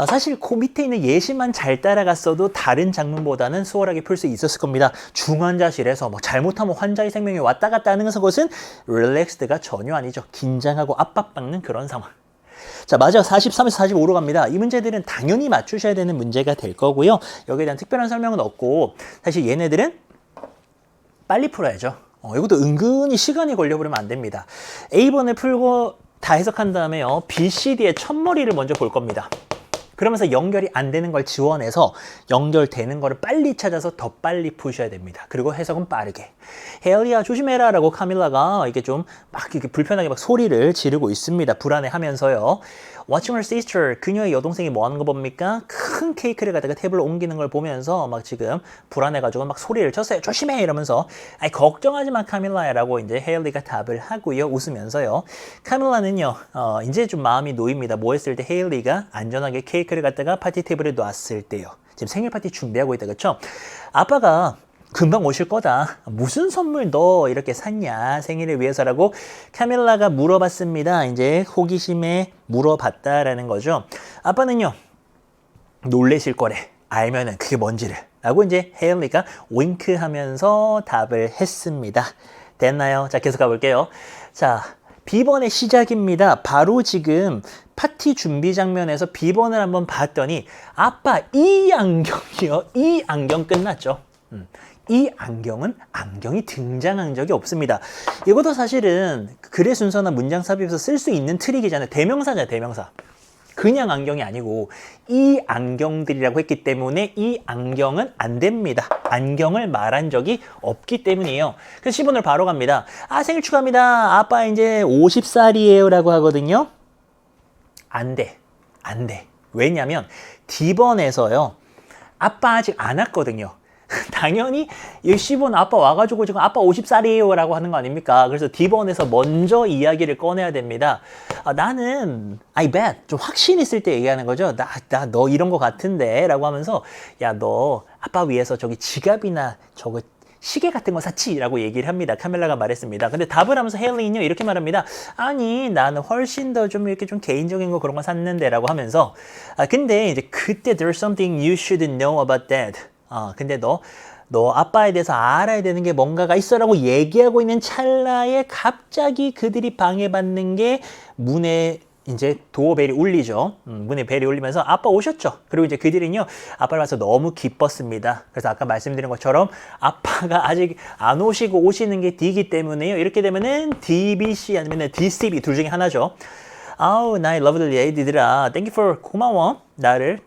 사실 그 밑에 있는 예시만 잘 따라갔어도 다른 장면보다는 수월하게 풀 수 있었을 겁니다. 중환자실에서 뭐 잘못하면 환자의 생명이 왔다 갔다 하는 것은 릴렉스드가 전혀 아니죠. 긴장하고 압박받는 그런 상황. 자, 마지막 43에서 45로 갑니다. 이 문제들은 당연히 맞추셔야 되는 문제가 될 거고요. 여기에 대한 특별한 설명은 없고 사실 얘네들은 빨리 풀어야죠. 이것도 은근히 시간이 걸려버리면 안 됩니다. A번을 풀고 다 해석한 다음에요. B, C, D의 첫머리를 먼저 볼 겁니다. 그러면서 연결이 안 되는 걸 지원해서 연결되는 거를 빨리 찾아서 더 빨리 푸셔야 됩니다. 그리고 해석은 빠르게. 헤일리야 조심해라 라고 카밀라가 이게 좀 막 이렇게 불편하게 막 소리를 지르고 있습니다. 불안해하면서요. Watching her sister, 그녀의 여동생이 뭐 하는 거 봅니까? 큰 케이크를 갖다가 테이블로 옮기는 걸 보면서 막 지금 불안해가지고 막 소리를 쳤어요. 조심해! 이러면서 아이 걱정하지 마 카밀라야 라고 이제 헤일리가 답을 하고요. 웃으면서요. 카밀라는요 이제 좀 마음이 놓입니다. 뭐 했을 때 헤일리가 안전하게 케이크를 갖다가 파티 테이블에 놨을 때요. 지금 생일 파티 준비하고 있다 그쵸? 아빠가 금방 오실 거다. 무슨 선물 너 이렇게 샀냐? 생일을 위해서라고 카밀라가 물어봤습니다. 이제 호기심에 물어봤다라는 거죠. 아빠는요. 놀래실 거래. 알면은 그게 뭔지를. 라고 이제 헤일리가 윙크하면서 답을 했습니다. 됐나요? 자, 계속 가볼게요. 자, B번의 시작입니다. 바로 지금 파티 준비 장면에서 B번을 한번 봤더니 아빠 이 안경이요. 이 안경 끝났죠. 이 안경이 등장한 적이 없습니다. 이것도 사실은 글의 순서나 문장 삽입에서 쓸 수 있는 트릭이잖아요. 대명사잖아요, 대명사. 그냥 안경이 아니고 이 안경들이라고 했기 때문에 이 안경은 안 됩니다. 안경을 말한 적이 없기 때문이에요. 그래서 10번을 바로 갑니다. 아, 생일 축하합니다. 아빠 이제 50살이에요 라고 하거든요. 안 돼. 왜냐면 D번에서요. 아빠 아직 안 왔거든요. 당연히 10번 아빠 와가지고 지금 아빠 50살이에요 라고 하는 거 아닙니까? 그래서 D번에서 먼저 이야기를 꺼내야 됩니다. 나는 I bet 좀 확신 있을 때 얘기하는 거죠. 나 너 이런 거 같은데 라고 하면서 야 너 아빠 위해서 저기 지갑이나 저거 시계 같은 거 샀지? 라고 얘기를 합니다. 카밀라가 말했습니다. 근데 답을 하면서 헤일리는요 이렇게 말합니다. 아니 나는 훨씬 더 좀 이렇게 좀 개인적인 거 그런 거 샀는데 라고 하면서 근데 이제 그때 there's something you should know about that. 근데 너 아빠에 대해서 알아야 되는 게 뭔가가 있어라고 얘기하고 있는 찰나에 갑자기 그들이 방해받는 게 문에 이제 도어벨이 울리죠. 문에 벨이 울리면서 아빠 오셨죠. 그리고 이제 그들은요 아빠를 봐서 너무 기뻤습니다. 그래서 아까 말씀드린 것처럼 아빠가 아직 안 오시고 오시는 게 D이기 때문에요. 이렇게 되면은 DBC 아니면 DCB 둘 중에 하나죠. 아우 나의 러블리 레이디들아 thank you for 고마워 나를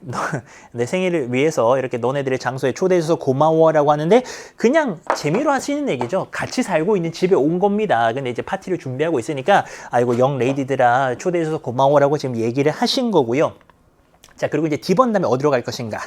내 생일을 위해서 이렇게 너네들의 장소에 초대해줘서 고마워라고 하는데 그냥 재미로 하시는 얘기죠. 같이 살고 있는 집에 온 겁니다. 근데 이제 파티를 준비하고 있으니까 아이고 영 레이디들아 초대해줘서 고마워라고 지금 얘기를 하신 거고요. 자 그리고 이제 D번 다음에 어디로 갈 것인가.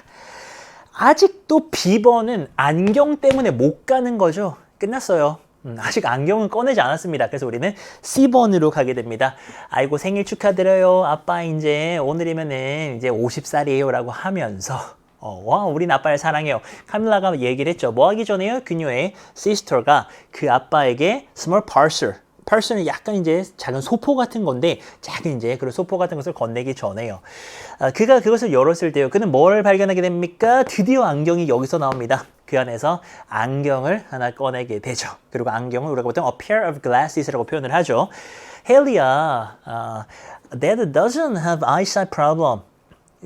아직도 B번은 안경 때문에 못 가는 거죠. 끝났어요. 아직 안경은 꺼내지 않았습니다. 그래서 우리는 C번으로 가게 됩니다. 아이고 생일 축하드려요. 아빠 이제 오늘이면은 이제 50살이에요 라고 하면서 와 우린 아빠를 사랑해요. 카밀라가 얘기를 했죠. 뭐 하기 전에요? 그녀의 시스터가 그 아빠에게 small parcel은 약간 이제 작은 소포 같은 건데 작은 이제 그런 소포 같은 것을 건네기 전에요. 그가 그것을 열었을 때요. 그는 뭘 발견하게 됩니까? 드디어 안경이 여기서 나옵니다. 그 안에서 안경을 하나 꺼내게 되죠. 그리고 안경을 우리가 보통 a pair of glasses라고 표현을 하죠. 헬리야, Dad doesn't have eyesight problem.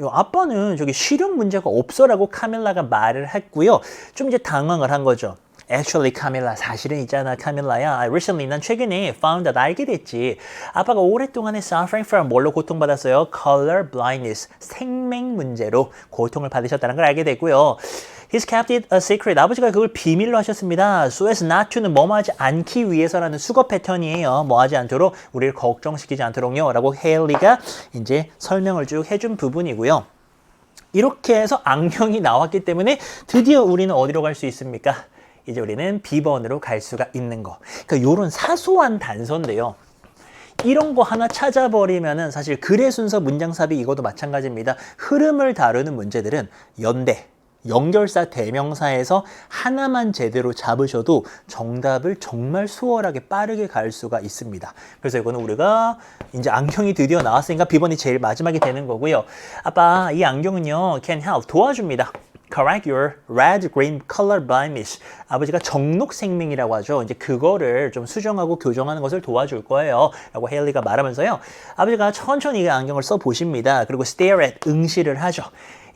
아빠는 저기 시력 문제가 없어라고 카밀라가 말을 했고요. 좀 이제 당황을 한 거죠. Actually, 카밀라, 사실은 있잖아, 카밀라야. Recently, 난 최근에 found out 알게 됐지. 아빠가 오랫동안에 suffering from 뭘로 고통받았어요? Color blindness, 생맹 문제로 고통을 받으셨다는 걸 알게 됐고요. He's kept it a secret. 아버지가 그걸 비밀로 하셨습니다. So as not to는 뭐뭐하지 않기 위해서라는 수거 패턴이에요. 뭐하지 않도록, 우리를 걱정시키지 않도록요. 라고 헤일리가 이제 설명을 쭉 해준 부분이고요. 이렇게 해서 안경이 나왔기 때문에 드디어 우리는 어디로 갈 수 있습니까? 이제 우리는 B번으로 갈 수가 있는 거. 그러니까 이런 사소한 단서인데요. 이런 거 하나 찾아버리면은 사실 글의 순서, 문장삽입 이것도 마찬가지입니다. 흐름을 다루는 문제들은 연대, 연결사, 대명사에서 하나만 제대로 잡으셔도 정답을 정말 수월하게 빠르게 갈 수가 있습니다. 그래서 이거는 우리가 이제 안경이 드디어 나왔으니까 B번이 제일 마지막이 되는 거고요. 아빠, 이 안경은요, can help, 도와줍니다. Correct your red-green color blindness. 아버지가 정록생명이라고 하죠. 이제 그거를 좀 수정하고 교정하는 것을 도와줄 거예요. 라고 헤일리가 말하면서요. 아버지가 천천히 이 안경을 써보십니다. 그리고 stare at, 응시를 하죠.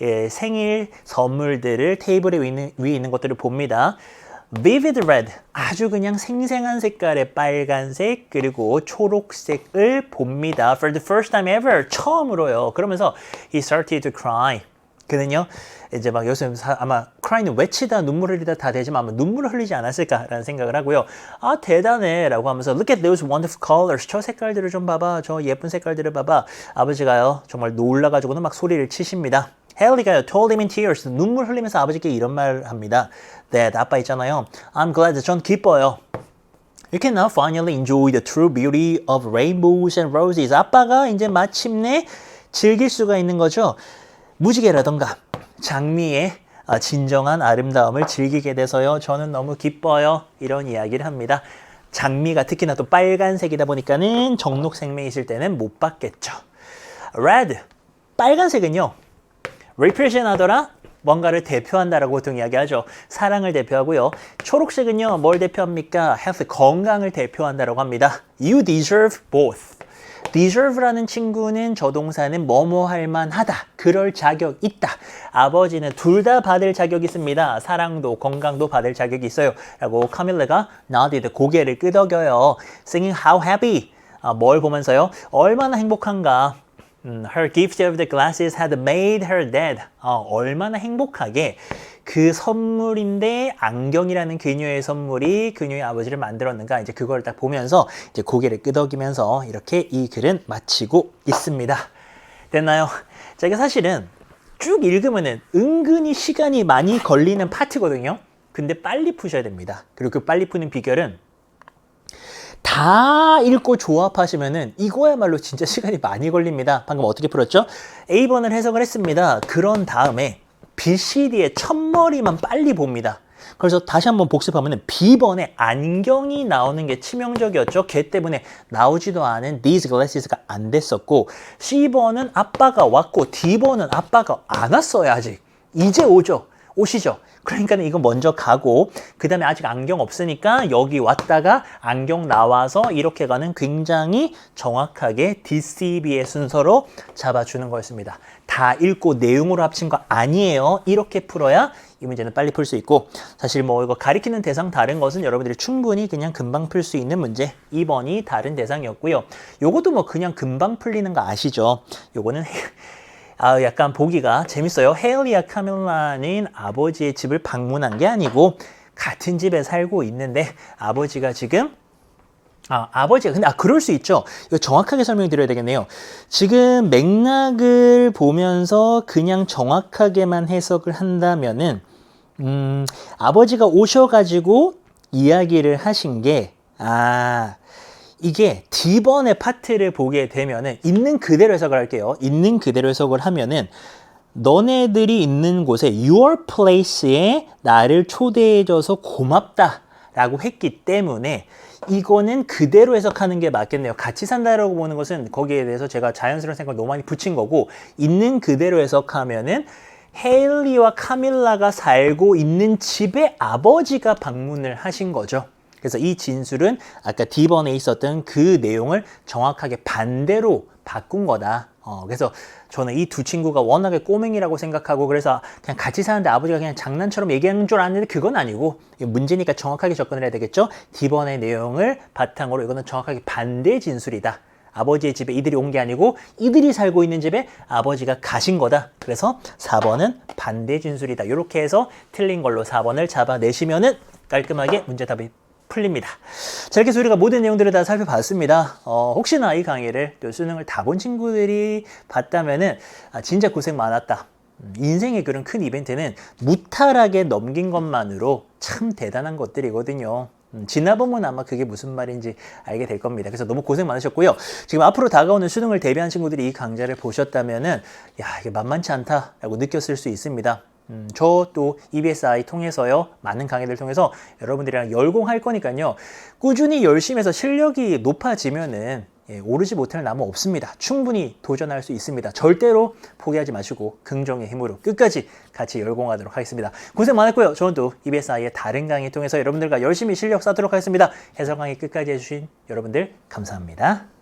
예, 생일 선물들을 테이블에 위에 있는 것들을 봅니다. Vivid red, 아주 그냥 생생한 색깔의 빨간색 그리고 초록색을 봅니다. For the first time ever, 처음으로요. 그러면서 he started to cry. 그는요, 이제 막 요즘 아마 cry는 외치다, 눈물 흘리다 다 되지만 아마 눈물을 흘리지 않았을까라는 생각을 하고요. 아, 대단해 라고 하면서 look at those wonderful colors. 저 색깔들을 좀 봐봐. 저 예쁜 색깔들을 봐봐. 아버지가요, 정말 놀라가지고는 막 소리를 치십니다. 헤일리가요, told him in tears. 눈물 흘리면서 아버지께 이런 말을 합니다. Dad, 아빠 있잖아요. I'm glad. 전 기뻐요. You can now finally enjoy the true beauty of rainbows and roses. 아빠가 이제 마침내 즐길 수가 있는 거죠. 무지개라던가 장미의 진정한 아름다움을 즐기게 돼서요. 저는 너무 기뻐요. 이런 이야기를 합니다. 장미가 특히나 또 빨간색이다 보니까는 정록생명이 있을 때는 못 봤겠죠. Red, 빨간색은요. represent 하더라? 뭔가를 대표한다라고 보통 이야기하죠. 사랑을 대표하고요. 초록색은요. 뭘 대표합니까? health, 건강을 대표한다라고 합니다. You deserve both. deserve라는 친구는 저 동사는 뭐뭐 할 만하다. 그럴 자격 있다. 아버지는 둘 다 받을 자격이 있습니다. 사랑도 건강도 받을 자격이 있어요. 라고 카밀라가 nodded, 고개를 끄덕여요. Singing how happy. 뭘 보면서요? 얼마나 행복한가. Her gift of the glasses had made her dead. 얼마나 행복하게 그 선물인데 안경이라는 그녀의 선물이 그녀의 아버지를 만들었는가. 이제 그걸 딱 보면서 이제 고개를 끄덕이면서 이렇게 이 글은 마치고 있습니다. 됐나요? 자, 이게 사실은 쭉 읽으면은 은근히 시간이 많이 걸리는 파트거든요. 근데 빨리 푸셔야 됩니다. 그리고 그 빨리 푸는 비결은 다 읽고 조합하시면은 이거야말로 진짜 시간이 많이 걸립니다. 방금 어떻게 풀었죠? A번을 해석을 했습니다. 그런 다음에 BCD의 첫머리만 빨리 봅니다. 그래서 다시 한번 복습하면은 B번에 안경이 나오는 게 치명적이었죠. 걔 때문에 나오지도 않은 these glasses가 안 됐었고, C번은 아빠가 왔고 D번은 아빠가 안 왔어요. 아직. 이제 오시죠. 그러니까 이거 먼저 가고 그 다음에 아직 안경 없으니까 여기 왔다가 안경 나와서 이렇게 가는 굉장히 정확하게 DCB의 순서로 잡아주는 거였습니다. 다 읽고 내용으로 합친 거 아니에요. 이렇게 풀어야 이 문제는 빨리 풀 수 있고, 사실 뭐 이거 가리키는 대상 다른 것은 여러분들이 충분히 그냥 금방 풀 수 있는 문제. 2번이 다른 대상이었고요. 요것도 뭐 그냥 금방 풀리는 거 아시죠? 요거는 약간 보기가 재밌어요. 헤일리와 카밀라는 아버지의 집을 방문한 게 아니고 같은 집에 살고 있는데 아버지가 지금 근데 그럴 수 있죠. 이거 정확하게 설명드려야 되겠네요. 지금 맥락을 보면서 그냥 정확하게만 해석을 한다면은 아버지가 오셔가지고 이야기를 하신 게 이게 D번의 파트를 보게 되면은 있는 그대로 해석을 할게요. 있는 그대로 해석을 하면은 너네들이 있는 곳에 your place에 나를 초대해줘서 고맙다 라고 했기 때문에 이거는 그대로 해석하는 게 맞겠네요. 같이 산다라고 보는 것은 거기에 대해서 제가 자연스러운 생각을 너무 많이 붙인 거고, 있는 그대로 해석하면은 헤일리와 카밀라가 살고 있는 집에 아버지가 방문을 하신 거죠. 그래서 이 진술은 아까 D번에 있었던 그 내용을 정확하게 반대로 바꾼 거다. 그래서 저는 이 두 친구가 워낙에 꼬맹이라고 생각하고 그래서 그냥 같이 사는데 아버지가 그냥 장난처럼 얘기하는 줄 알았는데 그건 아니고 문제니까 정확하게 접근을 해야 되겠죠. D번의 내용을 바탕으로 이거는 정확하게 반대 진술이다. 아버지의 집에 이들이 온 게 아니고 이들이 살고 있는 집에 아버지가 가신 거다. 그래서 4번은 반대 진술이다. 이렇게 해서 틀린 걸로 4번을 잡아내시면은 깔끔하게 문제답이 풀립니다. 자, 이렇게 해서 우리가 모든 내용들을 다 살펴봤습니다. 혹시나 이 강의를 또 수능을 다 본 친구들이 봤다면은 진짜 고생 많았다. 인생의 그런 큰 이벤트는 무탈하게 넘긴 것만으로 참 대단한 것들이거든요. 지나보면 아마 그게 무슨 말인지 알게 될 겁니다. 그래서 너무 고생 많으셨고요. 지금 앞으로 다가오는 수능을 대비한 친구들이 이 강좌를 보셨다면은 야, 이게 만만치 않다라고 느꼈을 수 있습니다. 저 또 EBSI 통해서요, 많은 강의들 통해서 여러분들이랑 열공할 거니까요, 꾸준히 열심히 해서 실력이 높아지면은 오르지 못할 나무 없습니다. 충분히 도전할 수 있습니다. 절대로 포기하지 마시고 긍정의 힘으로 끝까지 같이 열공하도록 하겠습니다. 고생 많았고요. 저는 또 EBSI의 다른 강의 통해서 여러분들과 열심히 실력 쌓도록 하겠습니다. 해설 강의 끝까지 해주신 여러분들 감사합니다.